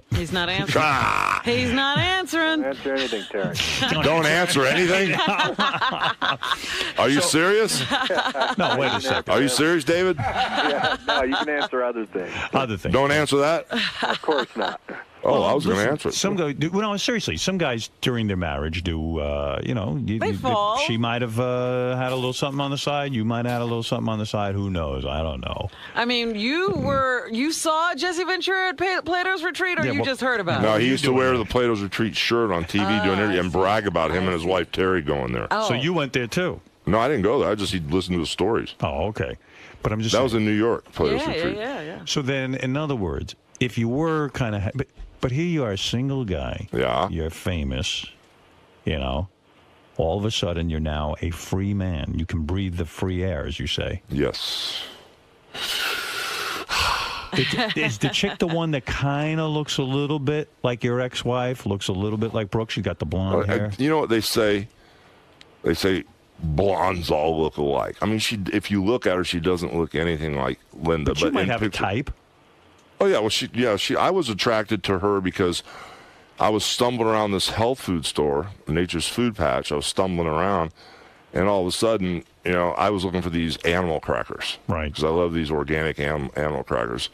he's not answering. He's not answering. Don't answer anything, Terry. Don't answer anything? Are you serious? No, wait a second. Are you serious, David? Yeah, no, you can answer other things. Other things. Don't answer that? Of course not. Oh, I was going to answer it. Some guys, seriously, some guys during their marriage do, they fall. She might have had a little something on the side. You might have had a little something on the side. Who knows? I don't know. I mean, you saw Jesse Ventura at Plato's Retreat, or you just heard about it? No, he used to wear the Plato's Retreat shirt on TV doing it and brag about him and his wife Terry going there. Oh. So you went there too? No, I didn't go there. I just listened to the stories. Oh, okay. But I'm just that was in New York, Plato's Retreat. Yeah. So then, in other words, if you were kind of, but here you are, a single guy. Yeah. You're famous. All of a sudden, you're now a free man. You can breathe the free air, as you say. Yes. Is the chick the one that kind of looks a little bit like your ex-wife? Looks a little bit like Brooke? She's got the blonde hair. You know what they say? They say blondes all look alike. I mean, if you look at her, she doesn't look anything like Linda. But you might have a type. Oh yeah, well I was attracted to her because I was stumbling around this health food store, Nature's Food Patch. I was stumbling around, and all of a sudden, I was looking for these animal crackers. Right. Because I love these organic animal crackers,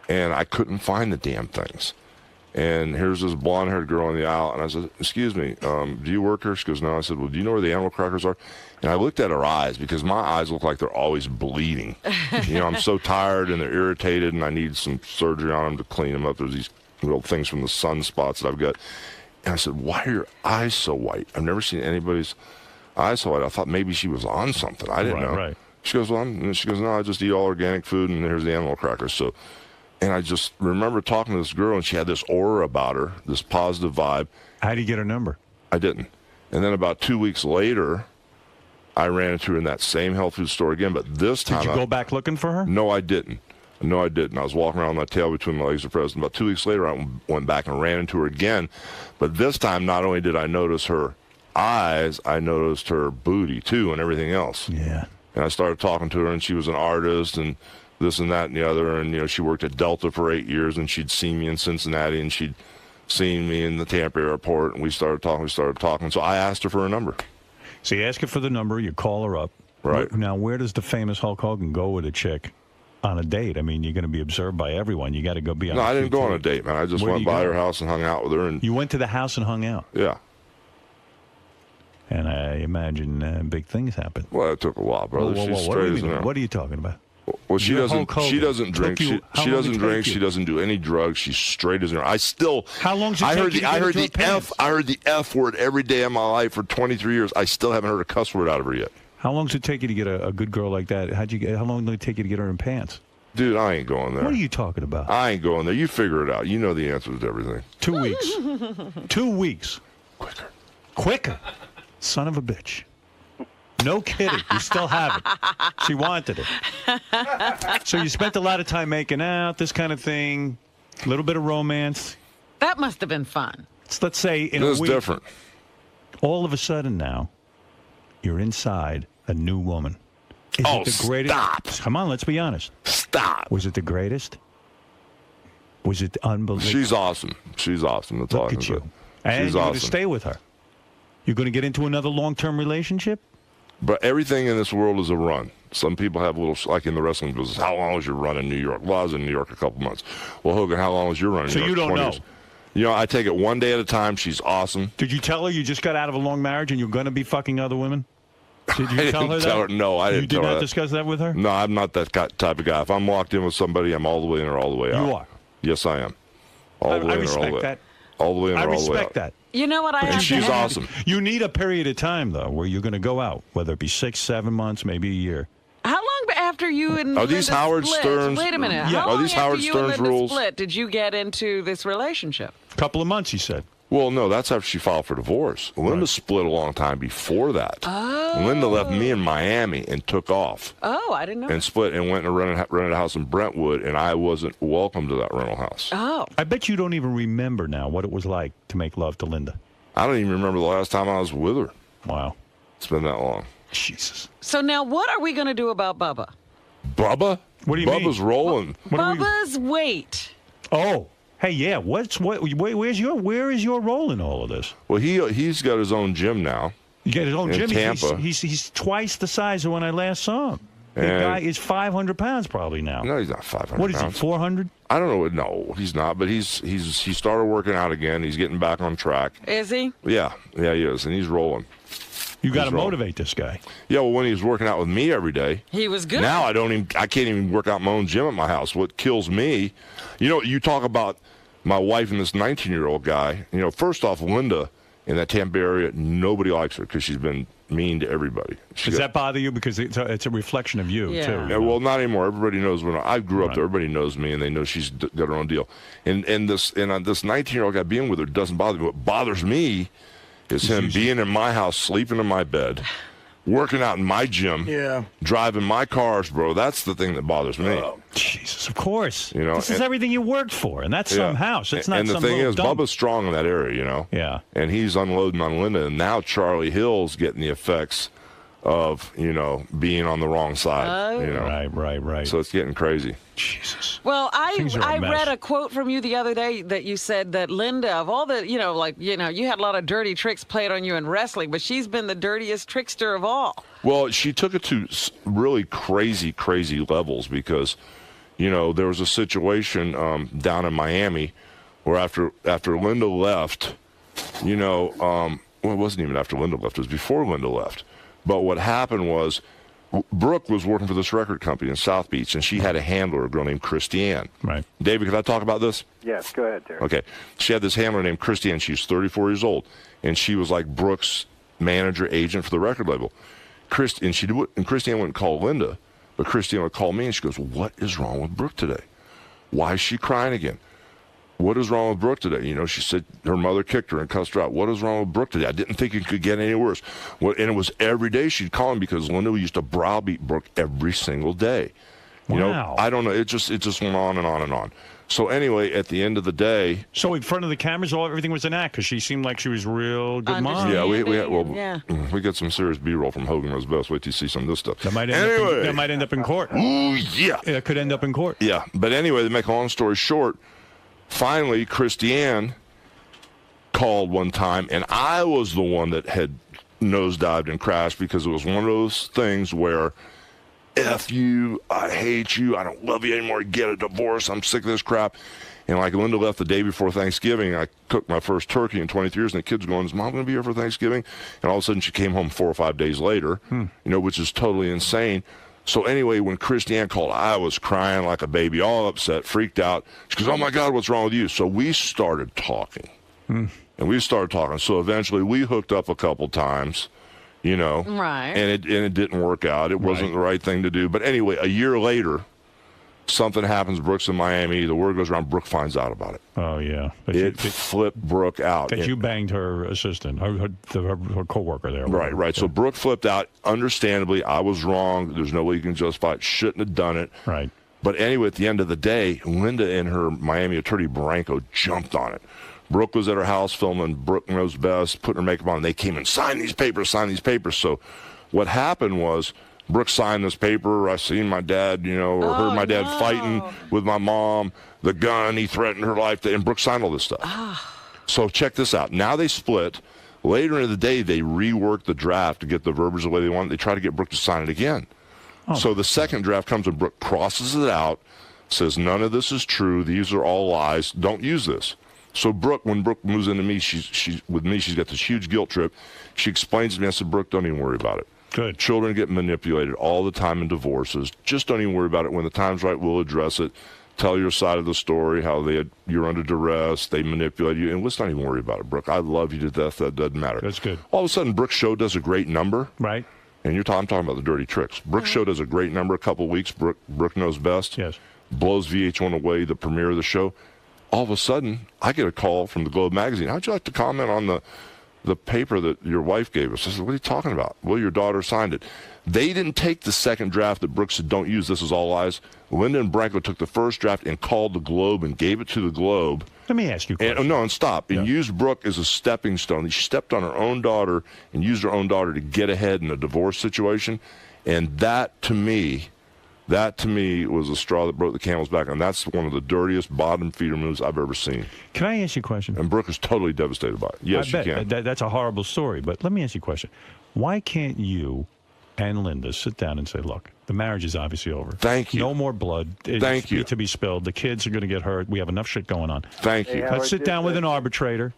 and I couldn't find the damn things. And here's this blonde-haired girl in the aisle, and I said, "Excuse me, do you work here?" She goes, "No." I said, "Well, do you know where the animal crackers are?" And I looked at her eyes because my eyes look like they're always bleeding. I'm so tired and they're irritated, and I need some surgery on them to clean them up. There's these little things from the sunspots that I've got. And I said, "Why are your eyes so white? I've never seen anybody's eyes so white." I thought maybe she was on something. I didn't know. Right. She goes, "No, I just eat all organic food, and here's the animal crackers." So. And I just remember talking to this girl, and she had this aura about her, this positive vibe. How did you get her number? I didn't. And then about 2 weeks later, I ran into her in that same health food store again, but this time... Did you go back looking for her? No, I didn't. I was walking around with my tail between my legs at present. About 2 weeks later, I went back and ran into her again. But this time, not only did I notice her eyes, I noticed her booty, too, and everything else. Yeah. And I started talking to her, and she was an artist, and... this and that and the other, and she worked at Delta for 8 years, and she'd seen me in Cincinnati, and she'd seen me in the Tampa airport, and we started talking. So I asked her for a number. So you ask her for the number, you call her up. Right. Now, where does the famous Hulk Hogan go with a chick on a date? I mean, you're going to be observed by everyone. You got to go be on No, I didn't go on a date, man. I just went by her house and hung out with her. And you went to the house and hung out? Yeah. And I imagine big things happened. Well, it took a while, brother. Whoa, She's straight as an arrow. What are you talking about? Well, she doesn't drink. She doesn't drink. She doesn't do any drugs. She's straight as an arrow. I still. How long did I it take heard the F. I heard the F word every day of my life for 23 years. I still haven't heard a cuss word out of her yet. How long does it take you to get a good girl like that? How long did it take you to get her in pants? Dude, I ain't going there. What are you talking about? I ain't going there. You figure it out. You know the answers to everything. 2 weeks. 2 weeks. Quicker. Son of a bitch. No kidding. You still have it. She wanted it. So you spent a lot of time making out, this kind of thing, a little bit of romance. That must have been fun. Let's say in a This is week, different. all of a sudden now, you're inside a new woman. Is it the greatest? Stop. Come on, let's be honest. Stop. Was it the greatest? Was it unbelievable? She's awesome. She's awesome. That's all I Look can at say. you. And She's you're awesome. going to stay with her. You're going to get into another long-term relationship? But everything in this world is a run. Some people have little, like in the wrestling business, how long was your run in New York? Well, I was in New York a couple months. Well, Hogan, how long was your run in So New York? you don't 20 know. years. You know, I take it one day at a time. She's awesome. Did you tell her you just got out of a long marriage and you're going to be fucking other women? Did you I tell her didn't that? tell her. No, I didn't You did tell her not that. discuss that with her? No, I'm not that type of guy. If I'm locked in with somebody, I'm all the way in or all the way out. You are? Yes, I am. All the way I in or all the respect way that. out. All the way in I or all the way out. respect that. You know what I have She's to awesome. You need a period of time, though, where you're going to go out, whether it be 6, 7 months, maybe a year. How long after you and Are these Linda Howard split? Stern's- Wait a minute. Yeah. How Are long these after Howard you Stern's and Linda rules? split did you get into this relationship? A couple of months, he said. Well, no, that's after she filed for divorce. Linda split a long time before that. Oh. Linda left me in Miami and took off Oh, I didn't know. and split and went and rented a house in Brentwood, and I wasn't welcome to that rental house. Oh. I bet you don't even remember now what it was like to make love to Linda. I don't even remember the last time I was with her. Wow. It's been that long. Jesus. So now what are we going to do about Bubba? Bubba? What do you mean? Bubba's rolling. Bubba's weight. Oh. Hey, yeah. Where is your role in all of this? Well, he's got his own gym now. You get his own in gym. Tampa. He's twice the size of when I last saw him. The And- guy is 500 pounds probably now. No, he's not 500 What is he, pounds. 400? I don't know. No, he's not. But he started working out again. He's getting back on track. Is he? Yeah, he is, and he's rolling. You got to He's rolling. motivate this guy. Yeah, well, when he was working out with me every day, He was good. now I can't even work out my own gym at my house. What kills me, you talk about my wife and this 19-year-old guy. First off, Linda in that Tampa area, nobody likes her because she's been mean to everybody. Does that bother you? Because it's a reflection of you, too. Yeah, well, not anymore. Everybody knows when I grew up there. Everybody knows me, and they know she's got her own deal. And this 19-year-old guy being with her doesn't bother me. What bothers me is him being in my house, sleeping in my bed, working out in my gym, driving my cars, bro. That's the thing that bothers me. Jesus, of course. This is and- everything you worked for, and that's some house. It's not and the some thing little is, dump. Bubba's strong in that area, Yeah. And he's unloading on Linda, and now Charlie Hill's getting the effects of, being on the wrong side. Oh. Right. So it's getting crazy. Jesus. Well, Things are a I mess. read a quote from you the other day that you said that Linda, of all the, you had a lot of dirty tricks played on you in wrestling, but she's been the dirtiest trickster of all. Well, she took it to really crazy levels because, there was a situation down in Miami where after Linda left, well, it wasn't even after Linda left. It was before Linda left. But what happened was Brooke was working for this record company in South Beach, and she had a handler, a girl named Christiane. Right. David, can I talk about this? Yes, go ahead, Terry. Okay. She had this handler named Christiane. She was 34 years old, and she was like Brooke's manager, agent for the record label. And Christiane wouldn't call Linda, but Christiane would call me, and she goes, "What is wrong with Brooke today? Why is she crying again? What is wrong with Brooke today?" She said her mother kicked her and cussed her out. What is wrong with Brooke today? I didn't think it could get any worse. And it was every day she'd call him because Linda used to browbeat Brooke every single day. Wow. I don't know. It just went on and on and on. So anyway, at the end of the day, So in front of the cameras, everything was an act because she seemed like she was real good mom. yeah, we got some serious B-roll from Hogan Knows Best. Wait till you see some of this stuff. That might end up in court. Ooh, yeah. It could end up in court. Yeah, but anyway, to make a long story short, finally, Christiane called one time, and I was the one that had nosedived and crashed because it was one of those things where, F you, I hate you, I don't love you anymore, get a divorce, I'm sick of this crap. And like Linda left the day before Thanksgiving, I cooked my first turkey in 23 years, and the kid's going, "Is Mom going to be here for Thanksgiving?" And all of a sudden she came home 4 or 5 days later, which is totally insane. So anyway, when Christiane called, I was crying like a baby, all upset, freaked out. She goes, "Oh my God, what's wrong with you?" So we started talking. And we started talking. So eventually we hooked up a couple times, you know. Right. And it didn't work out. It wasn't the right thing to do. But anyway, a year later, something happens. Brooke's in Miami. The word goes around. Brooke finds out about it. Oh, yeah. It flipped Brooke out. Because you banged her assistant, her co-worker there. Right. So Brooke flipped out. Understandably, I was wrong. There's no way you can justify it. Shouldn't have done it. Right. But anyway, at the end of the day, Linda and her Miami attorney, Branco, jumped on it. Brooke was at her house filming Brooke Knows Best, putting her makeup on. They came and signed these papers. So what happened was Brooke signed this paper. I seen my dad, or heard my dad fighting with my mom, the gun. He threatened her life. And Brooke signed all this stuff. So check this out. Now they split. Later in the day, they reworked the draft to get the verbiage the way they wanted. They try to get Brooke to sign it again. So the second draft comes and Brooke crosses it out, says none of this is true. These are all lies. Don't use this. So Brooke, when Brooke moves into me, she's got this huge guilt trip. She explains to me, I said, Brooke, don't even worry about it. Good. Children get manipulated all the time in divorces. Just don't even worry about it. When the time's right, we'll address it. Tell your side of the story, how you're under duress, they manipulate you, and let's not even worry about it, Brooke. I love you to death. That doesn't matter. That's good. All of a sudden, Brooke's show does a great number. Right. And I'm talking about the dirty tricks. Brooke's show does a great number. A couple of weeks, Brooke Knows Best. Yes. Blows VH1 away, the premiere of the show. All of a sudden, I get a call from the Globe magazine. How'd you like to comment on the paper that your wife gave us? I said, what are you talking about? Well, your daughter signed it. They didn't take the second draft that Brooke said, don't use, this is all lies. Linda and Branco took the first draft and called the Globe and gave it to the Globe. Let me ask you a question. And stop. And used Brooke as a stepping stone. She stepped on her own daughter and used her own daughter to get ahead in a divorce situation. And that to me was a straw that broke the camel's back, and that's one of the dirtiest bottom feeder moves I've ever seen. Can I ask you a question? And Brooke is totally devastated by it. Yes, I bet. you can. That's a horrible story, but let me ask you a question. Why can't you and Linda sit down and say, look, the marriage is obviously over. Thank you. No more blood. Thank you. To be spilled. The kids are going to get hurt. We have enough shit going on. Thank you. Let's sit down with an arbitrator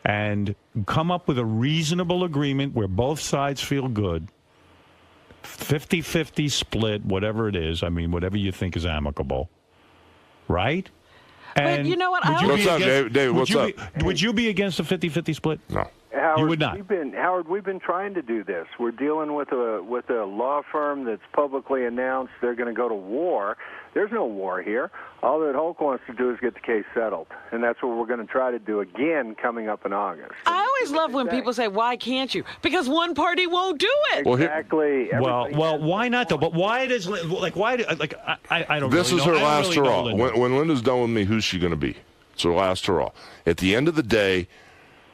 and come up with a reasonable agreement where both sides feel good. 50-50 split, whatever it is. I mean, whatever you think is amicable. Right? But you know what? What's up, Dave? What's up? Would you be against a 50-50 split? No. Howard, you would not. We've been trying to do this. We're dealing with a law firm that's publicly announced they're going to go to war. There's no war here. All that Hulk wants to do is get the case settled, and that's what we're going to try to do again coming up in August. I always love when people say, "Why can't you?" Because one party won't do it. Exactly. Well, why not though? But why does I don't. This really is know. her I last don't really hurrah. know Linda. When Linda's done with me, who's she going to be? It's her last hurrah. At the end of the day,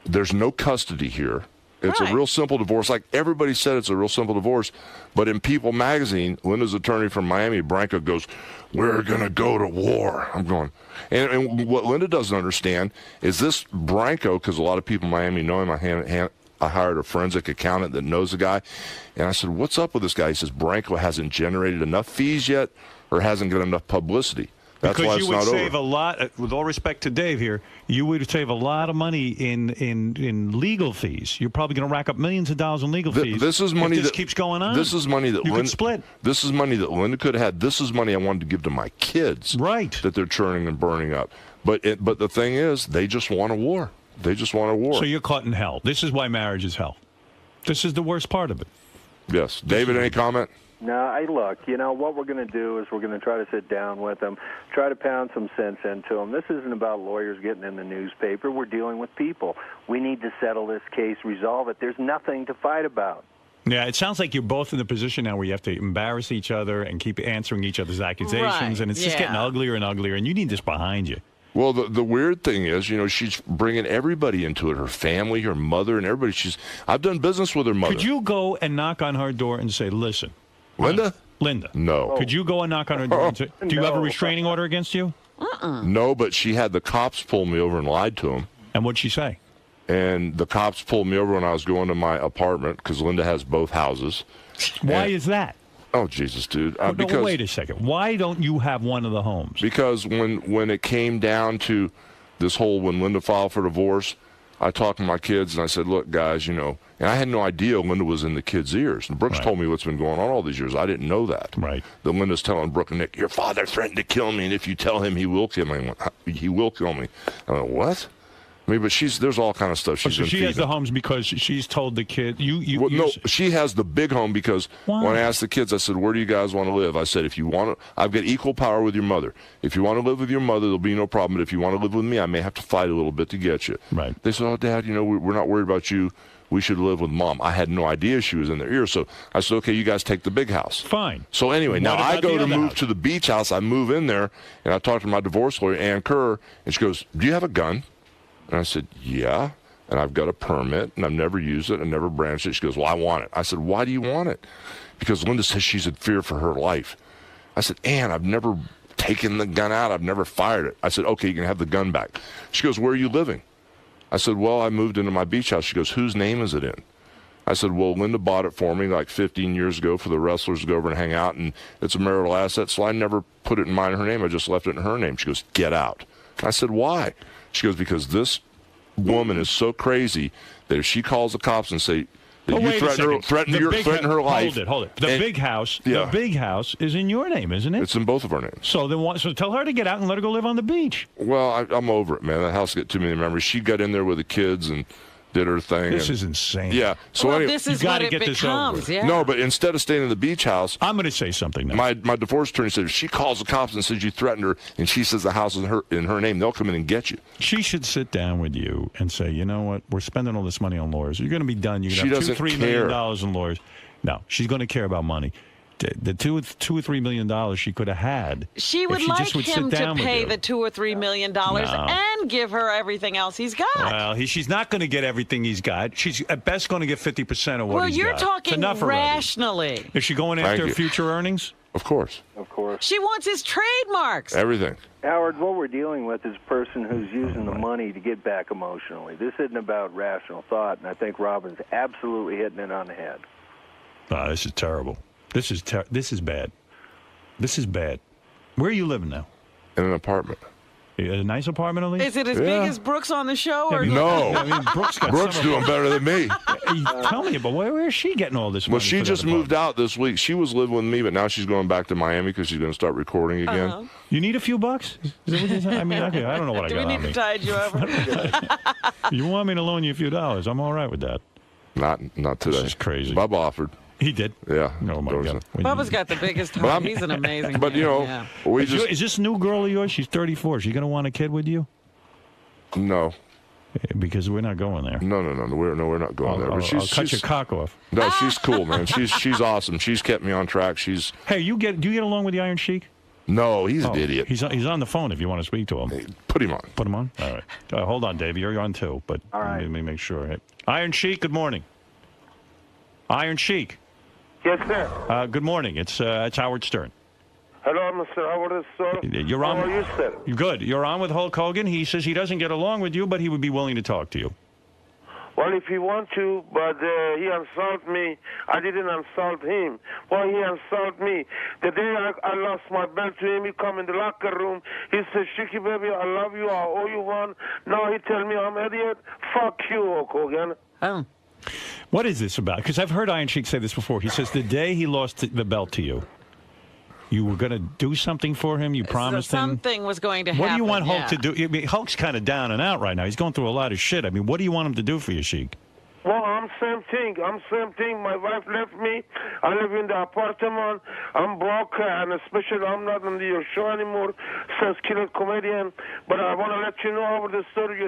there's no custody here. It's a real simple divorce. Like everybody said, it's a real simple divorce. But in People magazine, Linda's attorney from Miami, Branco, goes, we're going to go to war. I'm going. And what Linda doesn't understand is this Branco, because a lot of people in Miami know him. I hired a forensic accountant that knows the guy. And I said, what's up with this guy? He says, Branco hasn't generated enough fees yet or hasn't got enough publicity. That's because why you it's would not save over. a lot, with all respect to Dave here, you would save a lot of money in legal fees. You're probably going to rack up millions of dollars in legal fees. This is money if this that keeps going on. This is money that you could split. This is money that Linda could have had. This is money I wanted to give to my kids. Right. That they're churning and burning up. But the thing is, they just want a war. They just want a war. So you're caught in hell. This is why marriage is hell. This is the worst part of it. Yes. David, any comment? No, look, what we're going to do is we're going to try to sit down with them, try to pound some sense into them. This isn't about lawyers getting in the newspaper. We're dealing with people. We need to settle this case, resolve it. There's nothing to fight about. Yeah, it sounds like you're both in the position now where you have to embarrass each other and keep answering each other's accusations, and it's just getting uglier and uglier, and you need this behind you. Well, the weird thing is, she's bringing everybody into it, her family, her mother, and everybody. I've done business with her mother. Could you go and knock on her door and say, listen. Linda? No. Could you go and knock on her door and say, do you have a restraining order against you? No, but she had the cops pull me over and lied to him. And what'd she say? And the cops pulled me over when I was going to my apartment because Linda has both houses. Why is that? Oh, Jesus, dude. No, wait a second. Why don't you have one of the homes? Because when it came down to this whole, when Linda filed for divorce, I talked to my kids and I said, look, guys, and I had no idea Linda was in the kids' ears. And Brooks told me what's been going on all these years. I didn't know that. Right. That Linda's telling Brooke and Nick, your father threatened to kill me, and if you tell him, he will kill me. He will kill me. I went, what? I mean, but there's all kind of stuff she's So been she has feeding. the homes because she's told the kid, No, she has the big home because Why? when I asked the kids, I said, where do you guys want to live? I said, if you want to, I've got equal power with your mother. If you want to live with your mother, there'll be no problem. But if you want to live with me, I may have to fight a little bit to get you. Right. They said, oh, Dad, we're not worried about you. We should live with Mom. I had no idea she was in their ear. So I said, okay, you guys take the big house. Fine. So anyway, now What I about go the to other move house? to the beach house. I move in there, and I talk to my divorce lawyer, Ann Kerr, and she goes, do you have a gun? And I said, yeah. And I've got a permit, and I've never used it. I never branched it. She goes, well, I want it. I said, why do you want it? Because Linda says she's in fear for her life. I said, Ann, I've never taken the gun out. I've never fired it. I said, okay, you can have the gun back. She goes, where are you living? I said, well, I moved into my beach house. She goes, whose name is it in? I said, well, Linda bought it for me like 15 years ago for the wrestlers to go over and hang out, and it's a marital asset, so I never put it in mine and her name. I just left it in her name. She goes, get out. I said, why? She goes, because this woman is so crazy that if she calls the cops and say that you threaten her life. Hold it. The big house is in your name, isn't it? It's in both of our names. So tell her to get out and let her go live on the beach. Well, I'm over it, man. That house got too many memories. She got in there with the kids and did her thing. This is insane. Yeah. So Well, anyway, this is what it becomes, yeah. No, but instead of staying in the beach house, I'm going to say something now. My divorce attorney said if she calls the cops and says you threatened her, and she says the house is in her name, they'll come in and get you. She should sit down with you and say, you know what? We're spending all this money on lawyers. You're going to be done. You're going to have $2-3 million in lawyers. No, she's going to care about money. The $2 or $3 million she could have had. She would if she like just would him sit down to pay with you. the $2 or $3 million No. and give her everything else he's got. Well, she's not going to get everything he's got. She's at best going to get 50% of what Well, he's you're got. talking It's enough already. rationally. Is she going Thank after you. future earnings? Of course. Of course. She wants his trademarks. Everything. Howard, what we're dealing with is a person who's using the money to get back emotionally. This isn't about rational thought, and I think Robin's absolutely hitting it on the head. Oh, this is terrible. This is bad. This is bad. Where are you living now? In an apartment. A nice apartment, at least? Is it as big as Brooks on the show? Or No. I mean, Brooks doing better than me. Tell me, but where is she getting all this money? Well, she just moved out this week. She was living with me, but now she's going back to Miami because she's going to start recording again. Uh-huh. You need a few bucks? Is that what you're saying? I mean, okay, I don't know what I Do got we on need me. to tide you over? You want me to loan you a few dollars? I'm all right with that. Not today. This is crazy. Bob offered. He did? Yeah. Oh, my God. Bubba's got the biggest But heart. I'm- He's an amazing But, man. you know, Yeah. we just... Is this new girl of yours? She's 34. Is she going to want a kid with you? No. Because we're not going there. No, we're not going there. But I'll cut your cock off. No, she's cool, man. She's awesome. She's kept me on track. She's... Hey, do you get along with the Iron Sheik? No, he's an idiot. He's on the phone if you want to speak to him. Put him on. Put him on? All right. Hold on, Dave. You're on too, but let me make sure. Hey. Iron Sheik, good morning. Iron Sheik. Yes, sir. Good morning. It's Howard Stern. Hello, Mr. Howard Stern. You're on. How are you, sir? Good. You're on with Hulk Hogan. He says he doesn't get along with you, but he would be willing to talk to you. Well, if he wants to, but he insulted me. I didn't insult him. Well, he insulted me. The day I lost my belt to him, he come in the locker room. He said, Shiki, baby, I love you. I owe you one. Now he tell me I'm idiot. Fuck you, Hulk Hogan. Oh. What is this about? Because I've heard Iron Sheik say this before. He says the day he lost the belt to you, you were going to do something for him. You promised him. Something was going to happen. What do you want Hulk yeah. to do? I mean, Hulk's kind of down and out right now. He's going through a lot of shit. I mean, what do you want him to do for you, Sheik? Well, I'm same thing. My wife left me. I live in the apartment. I'm broke, and especially I'm not on your show anymore, says Killer Comedian. But I want to let you know over the story.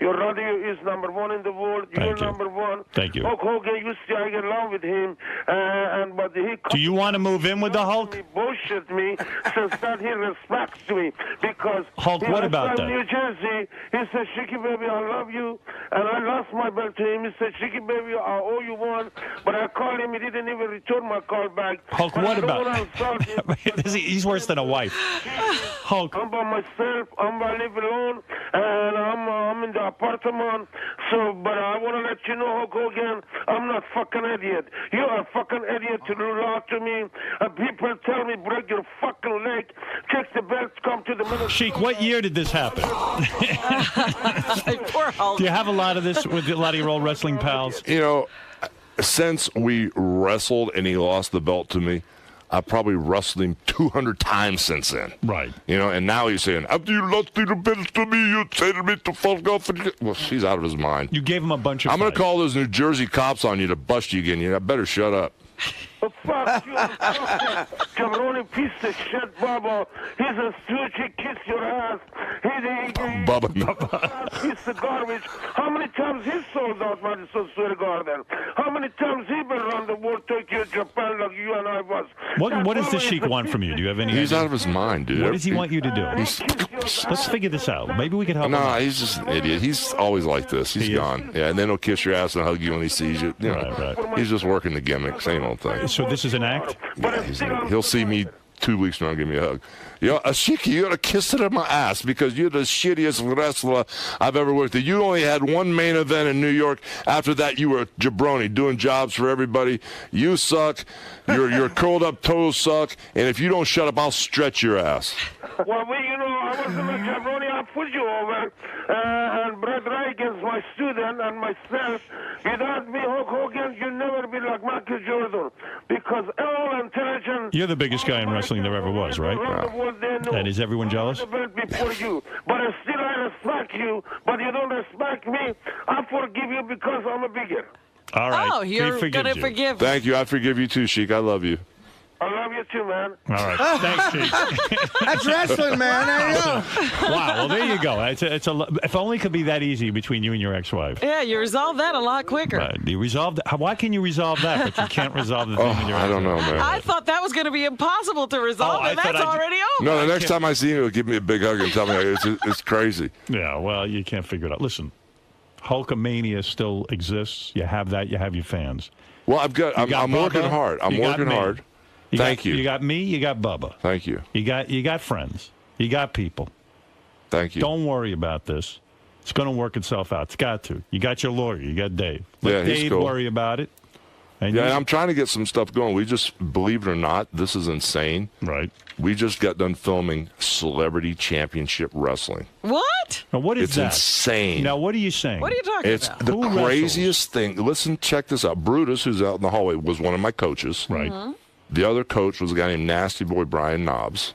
Your radio is number one in the world. You're number one. Thank you. Hulk Hogan, you see, I get along with him. But he Do you want to move in with the Hulk? He bullshit me since that he respects me. Because Hulk, he what was about from that? New Jersey. He said, Shiki, baby, I love you. And I lost my belt to him. He said, Shiki, baby, I owe you one. But I called him. He didn't even return my call back. Hulk, But what I don't about? wanna insult him. He's worse than a wife. Hulk. I'm by myself. I live alone. And I'm in the apartment. So, but I want to let you know, Hulk Hogan, I'm not fucking idiot. You are a fucking idiot to lie to me. People tell me, break your fucking leg. Take the belt, come to the middle. Sheik, what year did this happen? Poor Hulk. Do you have a lot of this with a lot of your old wrestling pals? You know, since we wrestled and he lost the belt to me, I've probably wrestled him 200 times since then. Right. You know, and now he's saying, after you lost the best to me, you said me to fuck off. Well, he's out of his mind. You gave him a bunch of I'm going to call those New Jersey cops on you to bust you again. You better shut up. Fuck you, jabroni piece of shit, Bubba. He's a stooge. He kissed your ass. Bubba. Piece of garbage. How many times he sold out Madison Square Garden? How many times he been around the world, Tokyo, Japan, like you and I was? What does the Sheik want from you? Do you have any He's idea? out of his mind, dude. What does he want you to do? Let's figure this out. Maybe we can help him No, out. he's just an idiot. He's always like this. He's gone. Yeah, and then he'll kiss your ass and hug you when he sees you. You know, he's just working the gimmick. Same old thing. So this is an act? Yeah, he'll see me 2 weeks from now and give me a hug. Yo, Ashiki, you got to kiss it in my ass because you're the shittiest wrestler I've ever worked with. You only had one main event in New York. After that, you were a jabroni doing jobs for everybody. You suck. Your curled up toes suck. And if you don't shut up, I'll stretch your ass. Well, you know, I wasn't a jabroni. I put you over. And Brad Reagan's my student and myself. Without me, Hulk Hogan, you'll never be like Michael Jordan. Because all intelligent... You're the biggest guy in wrestling there ever was, right? And is everyone jealous? Before you, but still I respect you, but you don't respect me. I forgive you because I'm a bigger. All right. Oh, you're going to forgive. Thank you. I forgive you too, Sheik. I love you. I love you too, man. All right. Thanks, Chief. That's wrestling, man. I know. Wow. Well, there you go. If only it could be that easy between you and your ex-wife. Yeah, you resolve that a lot quicker. You resolved. Why can you resolve that, but you can't resolve the thing with your ex-wife? I don't know, man. I thought that was going to be impossible to resolve, and that's already over. No, the next time I see you, he'll give me a big hug and tell me it's crazy. Yeah, well, you can't figure it out. Listen, Hulkamania still exists. You have that. You have your fans. Well, I'm working hard. I'm working hard. Thank you. You got me. You got Bubba. Thank you. You got friends. You got people. Thank you. Don't worry about this. It's going to work itself out. It's got to. You got your lawyer. You got Dave. Let he's Dave cool. worry about it. And I'm trying to get some stuff going. We just, believe it or not, this is insane. Right. We just got done filming Celebrity Championship Wrestling. What? Now, what is that? It's insane. Now, what are you saying? What are you talking It's about? the craziest thing. Listen, check this out. Brutus, who's out in the hallway, was one of my coaches. Right. Mm-hmm. The other coach was a guy named Nasty Boy Brian Knobs.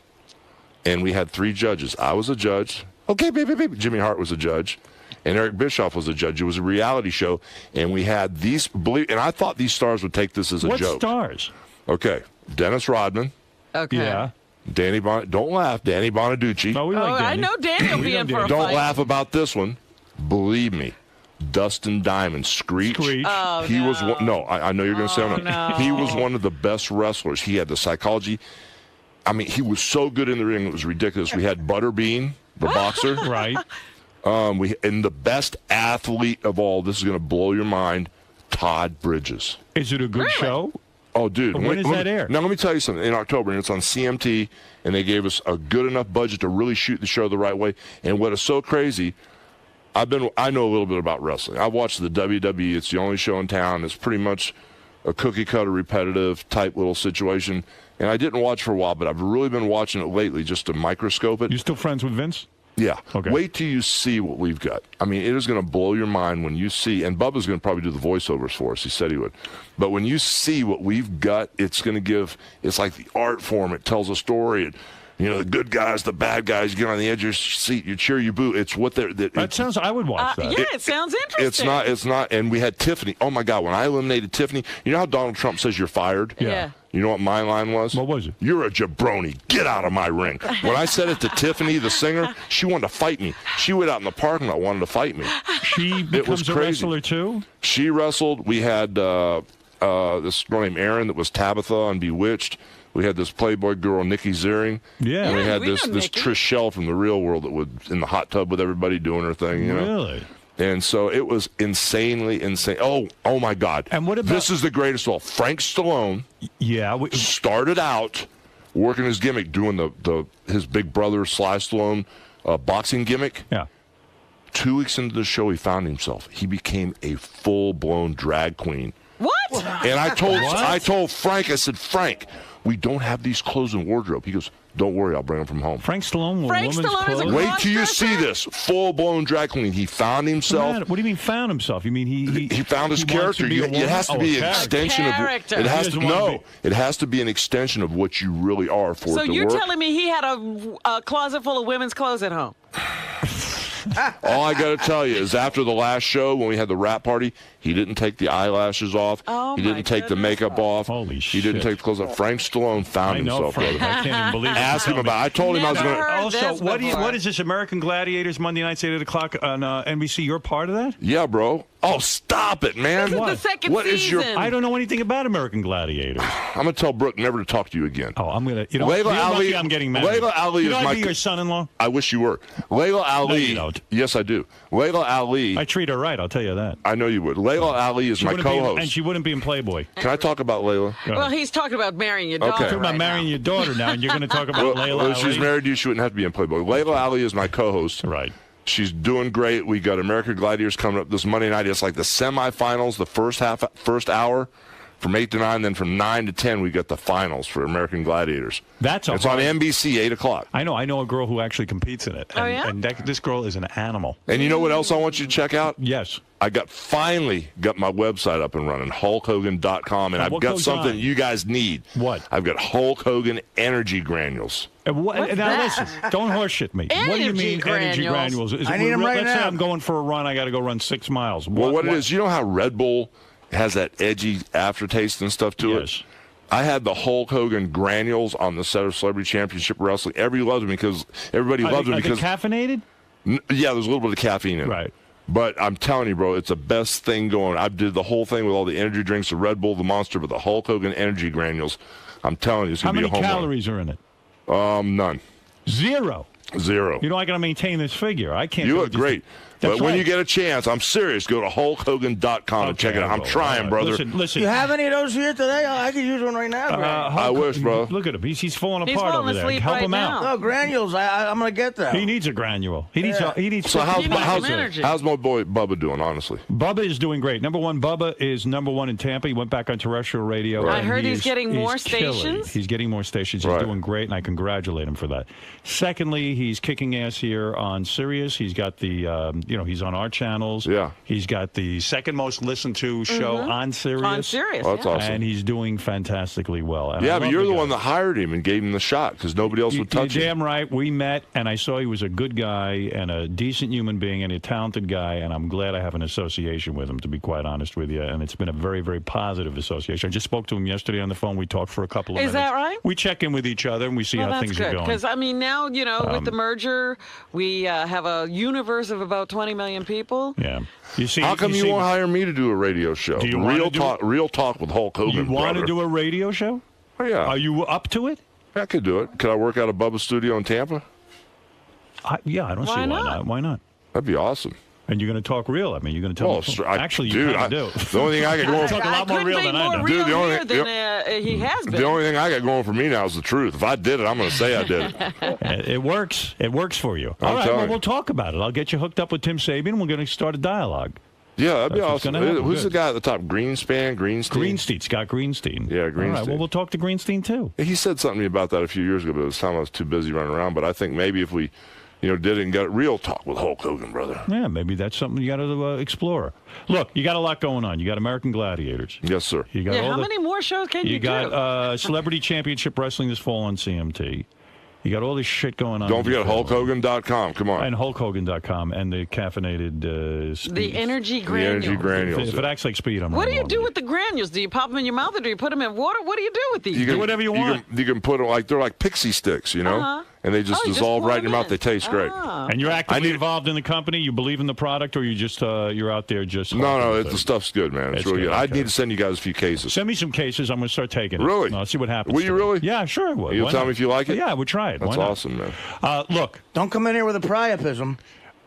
And we had 3 judges. I was a judge. Okay, baby. Jimmy Hart was a judge. And Eric Bischoff was a judge. It was a reality show. And we had these, and I thought these stars would take this as a joke. What stars? Okay. Dennis Rodman. Okay. Yeah. Danny don't laugh. Danny Bonaducci. No, we like Danny. I know Danny will be in for a Don't fight. laugh about this one. Believe me. Dustin Diamond, Screech. Oh, he was one, I know you're going to say no. no. He was one of the best wrestlers. He had the psychology. I mean, he was so good in the ring. It was ridiculous. We had Butterbean, the boxer. Right. And the best athlete of all, this is going to blow your mind, Todd Bridges. Is it a good show? Oh, dude. When does that air? Now, let me tell you something. In October, and it's on CMT, and they gave us a good enough budget to really shoot the show the right way. And what is so crazy, I know a little bit about wrestling. I watched the WWE. It's the only show in town. It's pretty much a cookie-cutter, repetitive type little situation. And I didn't watch for a while, but I've really been watching it lately just to microscope it. You still friends with Vince? Yeah. Okay. Wait till you see what we've got. I mean, it is going to blow your mind when you see, and Bubba's going to probably do the voiceovers for us. He said he would. But when you see what we've got, it's going to give, it's like the art form. It tells a story. The good guys, the bad guys, get on the edge of your seat, you cheer, you boo. It's what they're... That sounds, I would watch that. Yeah, it sounds interesting. It's not, and we had Tiffany. Oh, my God, when I eliminated Tiffany, you know how Donald Trump says you're fired? Yeah. You know what my line was? What was it? You're a jabroni. Get out of my ring. When I said it to Tiffany, the singer, she wanted to fight me. She went out in the parking lot, wanted to fight me. She becomes a wrestler too? She wrestled. We had this girl named Erin that was Tabitha on Bewitched. We had this Playboy girl, Nikki Ziering. Yeah. And we had we this know Nikki. Trish Shell from The Real World that was in the hot tub with everybody doing her thing. You know? Really? And so it was insanely insane. Oh my God. And what about... This is the greatest of all. Frank Stallone started out working his gimmick, doing his big brother Sly Stallone boxing gimmick. Yeah. 2 weeks into the show, he found himself. He became a full-blown drag queen. What? And I told Frank, I said, Frank, we don't have these clothes in wardrobe. He goes, Don't worry, I'll bring them from home. Frank Stallone wore Frank women's Stallone is a clothes. Wait till you see this full-blown drag queen. He found himself. What do you mean found himself? You mean he found his he wants character. to be a It has to woman? be Oh, an extension of. Character. It has He to doesn't wanna It has to be an extension of what you really are for So it to you're work. telling me he had a closet full of women's clothes at home? All I got to tell you is after the last show, when we had the rap party, he didn't take the eyelashes off. Oh, he my didn't take the makeup off. Holy He didn't shit. take the clothes off. Frank Stallone found I know, himself, Frank. brother. I can't even believe it. Ask him about it. I told him I was Never going to. heard Also, this what before. is this, American Gladiators, Monday nights, 8 o'clock on NBC? You're part of that? Yeah, bro. Oh, stop it, man. This is the second What is your? season. I don't know anything about American Gladiators. I'm going to tell Brooke never to talk to you again. Oh, I'm going to. Layla you're Ali- lucky I'm getting married. Layla Ali you know is I'd my be your son-in-law? I wish you were. Layla Ali. you don't. Yes, I do. Layla Ali. I treat her right, I'll tell you that. I know you would. Layla Ali is She my wouldn't be in- co-host. and she wouldn't be in Playboy. Can I talk about Layla? Well, he's talking about marrying your daughter. Okay. Talking about right marrying now. your daughter now, and you're going to talk about Layla Well, if she's Ali? married to you, she wouldn't have to be in Playboy. Layla Ali is my co-host. Right. She's doing great. We got American Gladiators coming up this Monday night. It's like the semifinals, the first hour from 8 to 9. Then from 9 to 10, we got the finals for American Gladiators. It's on NBC, 8 o'clock. I know a girl who actually competes in it. And, Oh, yeah? And this girl is an animal. And you know what else I want you to check out? Yes. I finally got my website up and running, HulkHogan.com, and Now, I've what got goes something on? you guys need. What? I've got Hulk Hogan Energy Granules. And What's now that? listen, don't horseshit me. What do you Energy mean energy granules? granules? I need 'em right let's say now. I'm going for a run. I got to go run 6 miles. Well, what it is, you know how Red Bull has that edgy aftertaste and stuff to Yes. it? I had the Hulk Hogan granules on the set of Celebrity Championship Wrestling. Everybody loved them because everybody loved them Are they because caffeinated? yeah, there's a little bit of caffeine in it. Right. But I'm telling you, bro, it's the best thing going. I did the whole thing with all the energy drinks, the Red Bull, the Monster, but the Hulk Hogan energy granules. I'm telling you, it's How gonna many be a home calories are in it? run. None. Zero. Zero. You know, I got to maintain this figure. I can't. You do look it just- great. That's But when right. you get a chance, I'm serious. Go to HulkHogan.com and check it out. I'm trying, brother. Listen. You have any of those here today? I could use one right now. Greg. I wish, bro. Look at him. He's falling He's apart falling over there. asleep Help right him out. No, granules. I'm going to get them. He needs a granule. He needs. He needs. So how's energy. my boy Bubba doing, honestly? Bubba is doing great. Number one, Bubba is number one in Tampa. He went back on terrestrial radio. I and heard he's is- getting more killing. stations. He's getting more stations. He's Right. doing great, and I congratulate him for that. Secondly, he's kicking ass here on Sirius. He's got the, he's on our channels. Yeah. He's got the second most listened to show on Sirius. On Sirius, Oh, that's yeah. awesome. And he's doing fantastically well. And I Yeah, but love you're the guy. one that hired him and gave him the shot because nobody else would touch You're him. damn right. We met, and I saw he was a good guy and a decent human being and a talented guy, and I'm glad I have an association with him, to be quite honest with you. And it's been a very, very positive association. I just spoke to him yesterday on the phone. We talked for a couple of minutes. Is that right? We check in with each other, and we see Well, how that's things good are going. because I mean now with the merger, we have a universe of about 20 million people. Yeah. You see, How come you won't hire me to do a radio show? Do you wanna real do talk, real talk with Hulk Hogan. You want to brother. do a radio show? Oh, yeah. Are you up to it? I could do it. Could I work out of Bubba's studio in Tampa? I don't see why not. Why not? That'd be awesome. And you're going to talk real. I mean, you're going to tell me. Actually, you dude, kind of do. The only thing I got going talk a lot more real than I do. Dude, the only, He has been. the only thing I got going for me now is the truth. If I did it, I'm going to say I did it. It works. It works for you. I'm All right, telling well, you. we'll talk about it. I'll get you hooked up with Tim Sabian. We're going to start a dialogue. Yeah, that'd be That's what's awesome. gonna happen. Who's Good. the guy at the top? Greenstein? Scott Greenstein. Yeah, All right, Greenstein. well, we'll talk to Greenstein, too. He said something to me about that a few years ago, but it was time I was too busy running around. But I think maybe if we, did it and got real talk with Hulk Hogan, brother. Yeah, maybe that's something you got to explore. Look, you got a lot going on. You got American Gladiators. Yes, sir. You got How many more shows can you do? got Celebrity Championship Wrestling this fall on CMT. You got all this shit going on. Don't forget HulkHogan.com. Come on. And HulkHogan.com and the caffeinated speed. The energy The granules. energy granules. If it acts like speed, I'm What do running you on do it. with the granules? Do you pop them in your mouth or do you put them in water? What do you do with these? do whatever you want. You can put them they're like pixie sticks, Uh-huh. and they just Oh, you just dissolve pour right in them your mouth. They in. taste great. Ah. And you're actively involved in the company. You believe in the product, or you just you're out there just. No, the stuff's good, man. It's really good. I okay. need to send you guys a few cases. Send me some cases. I'm going to start taking it. Really? I'll see what happens. Will you to it. really? Yeah, sure I will. You'll Why tell not? me if you like it? Yeah, I would try it. That's Why not? awesome, man. Look. Don't come in here with a priapism.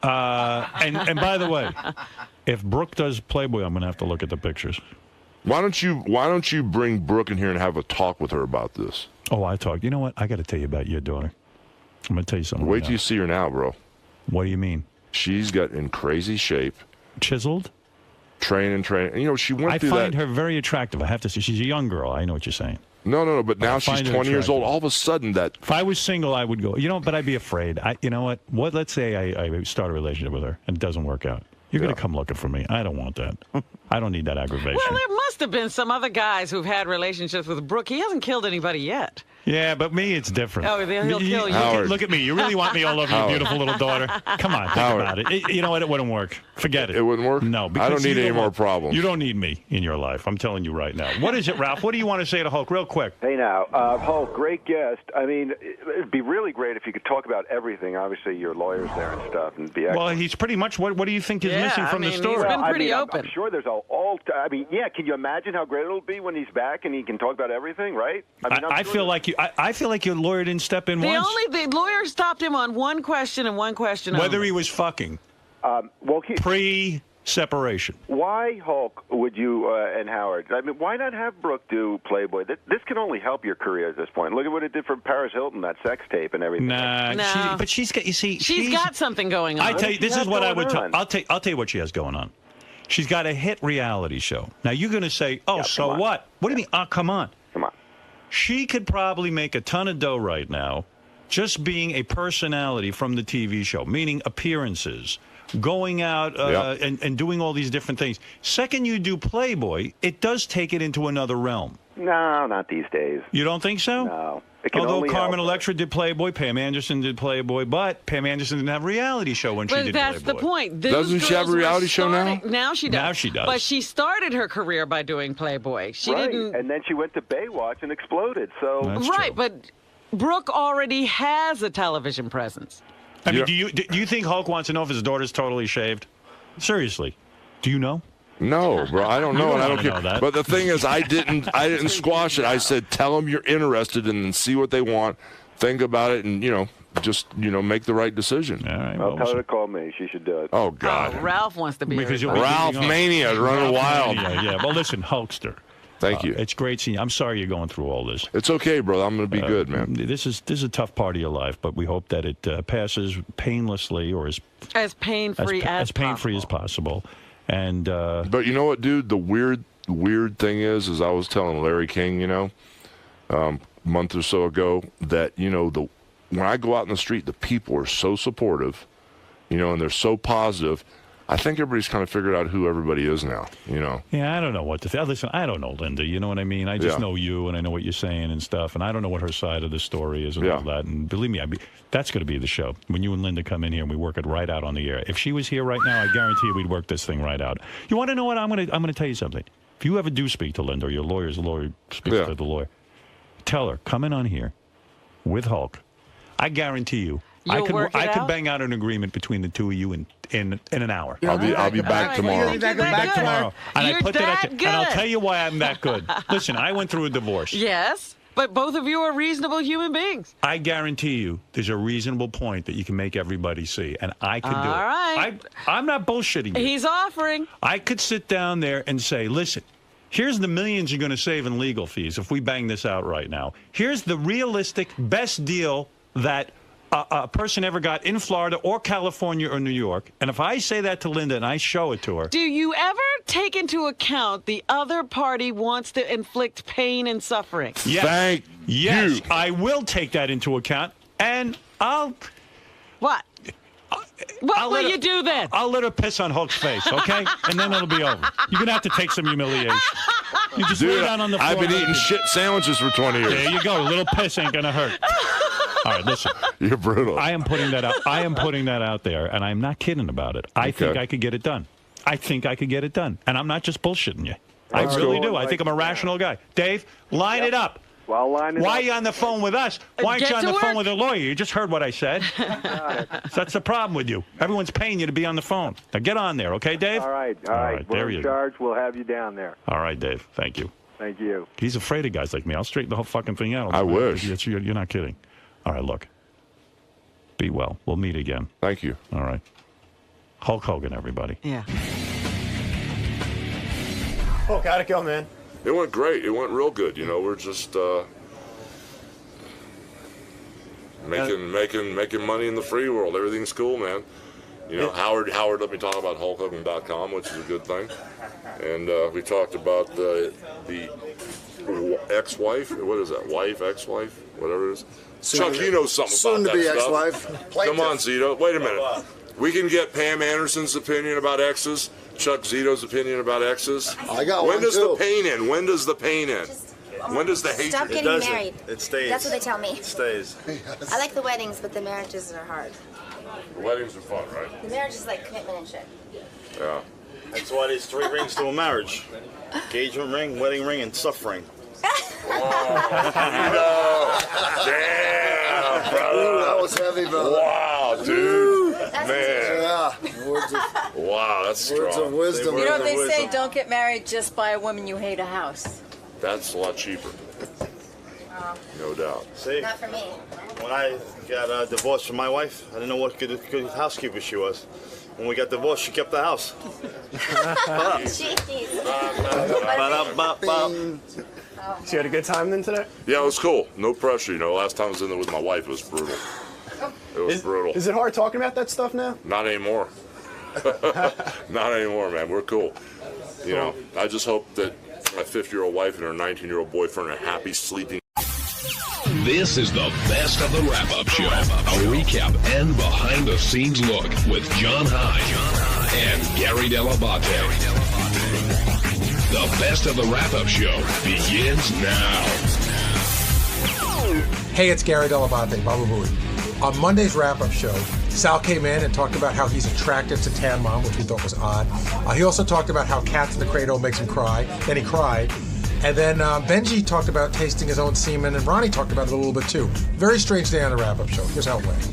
And by the way, if Brooke does Playboy, I'm going to have to look at the pictures. Why don't you bring Brooke in here and have a talk with her about this? Oh, I talk. You know what? I got to tell you about your daughter. I'm going to tell you something. Wait right till you see her now, bro. What do you mean? She's got in crazy shape. Chiseled? train. And, you know, she went through that. I find her very attractive. I have to say, she's a young girl. I know what you're saying. No, but now she's 20 years old. All of a sudden, that. If I was single, I would go. You know, but I'd be afraid. You know what? Let's say I start a relationship with her and it doesn't work out. You're going to come looking for me. I don't want that. I don't need that aggravation. Well, there must have been some other guys who've had relationships with Brooke. He hasn't killed anybody yet. Yeah, but me, it's different. Oh, then he'll kill you. Look at me. You really want me all over your beautiful little daughter? Come on, think about it. You know what? It wouldn't work. Forget it. It wouldn't work? No. I don't need any more problems. You don't need me in your life. I'm telling you right now. What is it, Ralph? What do you want to say to Hulk real quick? Hey, now, Hulk, great guest. I mean, it'd be really great if you could talk about everything. Obviously, your lawyer's there and stuff. And be well, he's pretty much, what do you think is missing from the story? He's been pretty open. I'm sure there's I mean, yeah, can you imagine how great it'll be when he's back and he can talk about everything, right? I feel like your lawyer didn't step in once. The lawyer stopped him on one question and one question whether only. he was fucking. Pre-separation. Why, Hulk, would you and Howard? I mean, why not have Brooke do Playboy? This can only help your career at this point. Look at what it did for Paris Hilton, that sex tape and everything. No. But she's got. You see, she's got something going on. I tell you, this is what I would tell. I'll tell you what she has going on. She's got a hit reality show. Now you're going to say, "Oh, so what? What do you mean? Oh, come on." She could probably make a ton of dough right now just being a personality from the TV show, meaning appearances, going out and doing all these different things. Second you do Playboy, it does take it into another realm. No, not these days. You don't think so? No. Although Carmen Electra did Playboy, Pam Anderson did Playboy, but Pam Anderson didn't have a reality show when she did Playboy. But that's the point. Doesn't she have a reality show now? Now she does. Now she does. But she started her career by doing Playboy. She didn't. And then she went to Baywatch and exploded. So right, but Brooke already has a television presence. I mean, do you think Hulk wants to know if his daughter's totally shaved? Seriously, do you know? No, bro, I don't know, and I don't care. That. But the thing is, I didn't squash it. I said, tell them you're interested and see what they want. Think about it, and just make the right decision. All right, I'll tell her to call me. She should do it. Oh God, Ralph wants to be Ralph Mania is running wild. Yeah. Well, listen, Hulkster. Thank you. It's great seeing you. I'm sorry you're going through all this. It's okay, brother. I'm going to be good, man. This is a tough part of your life, but we hope that it passes painlessly or as pain-free as possible. And but you know what, dude? The weird thing is I was telling Larry King, a month or so ago, that when I go out in the street, the people are so supportive, and they're so positive. I think everybody's kind of figured out who everybody is now, Yeah, I don't know what to think. Listen, I don't know Linda. You know what I mean? I just know you, and I know what you're saying and stuff, and I don't know what her side of the story is and all that. And believe me, that's going to be the show. When you and Linda come in here and we work it right out on the air. If she was here right now, I guarantee you we'd work this thing right out. You want to know what? I'm going to tell you something. If you ever do speak to Linda or your lawyer's lawyer speaks to the lawyer, tell her, come in on here with Hulk. I guarantee you. I could bang out an agreement between the two of you in an hour. I'll be back tomorrow. And I'll tell you why I'm that good. Listen, I went through a divorce. Yes, but both of you are reasonable human beings. I guarantee you there's a reasonable point that you can make everybody see, and I could do it. All right. I'm not bullshitting you. He's offering. I could sit down there and say, listen, here's the millions you're going to save in legal fees if we bang this out right now. Here's the realistic best deal that a person ever got in Florida or California or New York. And if I say that to Linda and I show it to her. Do you ever take into account the other party wants to inflict pain and suffering? Yes. Thank you. I will take that into account. And I'll... What? What will you do then? I'll let her piss on Hulk's face, okay? And then it'll be over. You're going to have to take some humiliation. You just lay down on the floor. I've been eating shit sandwiches for 20 years. There you go. A little piss ain't going to hurt. All right, listen. You're brutal. I am putting that out. I am putting that out there, and I'm not kidding about it. I think I could get it done. And I'm not just bullshitting you. I really do. I think I'm a rational guy. Dave, line it up. Well, line it up. Why are you on the phone with us? Why aren't you on the phone with a lawyer? You just heard what I said. So that's the problem with you. Everyone's paying you to be on the phone. Now get on there, okay, Dave? All right. We're in charge. We'll have you down there. All right, Dave. Thank you. Thank you. He's afraid of guys like me. I'll straighten the whole fucking thing out. I wish. You're not kidding. All right, look. Be well. We'll meet again. Thank you. All right. Hulk Hogan, everybody. Yeah. Hulk, how'd it go, man? It went great. It went real good. We're just making money in the free world. Everything's cool, man. You know, Howard let me talk about HulkHogan.com, which is a good thing. And we talked about the ex-wife. What is that? Wife, ex-wife, whatever it is. Chuck, you know something about that soon-to-be stuff. ex-wife. Come on, Zito. Wait a minute. We can get Pam Anderson's opinion about exes. Chuck Zito's opinion about exes. I got When one, does too. the pain end? When does the pain end? When does the hatred? Stop getting married. It stays. That's what they tell me. It stays. I like the weddings, but the marriages are hard. Weddings are fun, right? The marriage is like commitment and shit. Yeah. That's why there's 3 rings to a marriage: engagement ring, wedding ring, and suffering. Damn, brother. Ooh, that was heavy, brother. Wow, dude. That's Man. Yeah. Wow, that's strong. Words of wisdom. You know what they say? Don't get married, just buy a woman you hate a house. That's a lot cheaper. No doubt. See? Not for me. When I got divorced from my wife, I didn't know what good housekeeper she was. When we got divorced, she kept the house. So you had a good time then today? Yeah, it was cool. No pressure, you know. Last time I was in there with my wife, it was brutal. It was brutal. Is it hard talking about that stuff now? Not anymore. Not anymore, man. We're cool. You know, I just hope that my 50-year-old wife and her 19-year-old boyfriend are happy sleeping. This is the best of the wrap-up show. A recap and behind-the-scenes look with John High and Gary Dell'Abate. The best of the wrap-up show begins now. Hey, it's Gary Dell'Abate, Baba Booey. On Monday's wrap-up show, Sal came in and talked about how he's attracted to Tan Mom, which we thought was odd. He also talked about how Cats in the Cradle makes him cry. Then he cried. And then Benji talked about tasting his own semen, and Ronnie talked about it a little bit too. Very strange day on the wrap-up show. Here's how it went.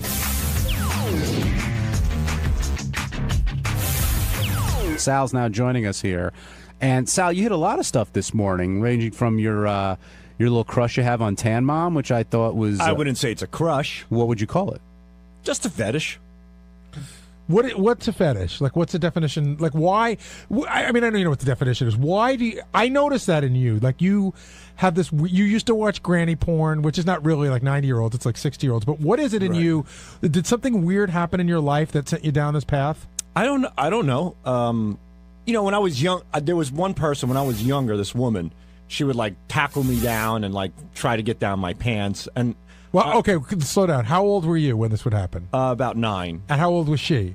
Sal's now joining us here. And Sal, you hit a lot of stuff this morning, ranging from your little crush you have on Tan Mom, which I thought was... I wouldn't say it's a crush. What would you call it? Just a fetish. What's a fetish? Like, what's the definition? Like, why? I mean, I know you know what the definition is. Why do you... I noticed that in you. Like, you have this... You used to watch granny porn, which is not really like 90-year-olds. It's like 60-year-olds. But what is it in you? Did something weird happen in your life that sent you down this path? I don't know. You know, when I was young, there was one person when I was younger, this woman, she would like tackle me down and like try to get down my pants. And well, okay, slow down. How old were you when this would happen? About 9. And how old was she?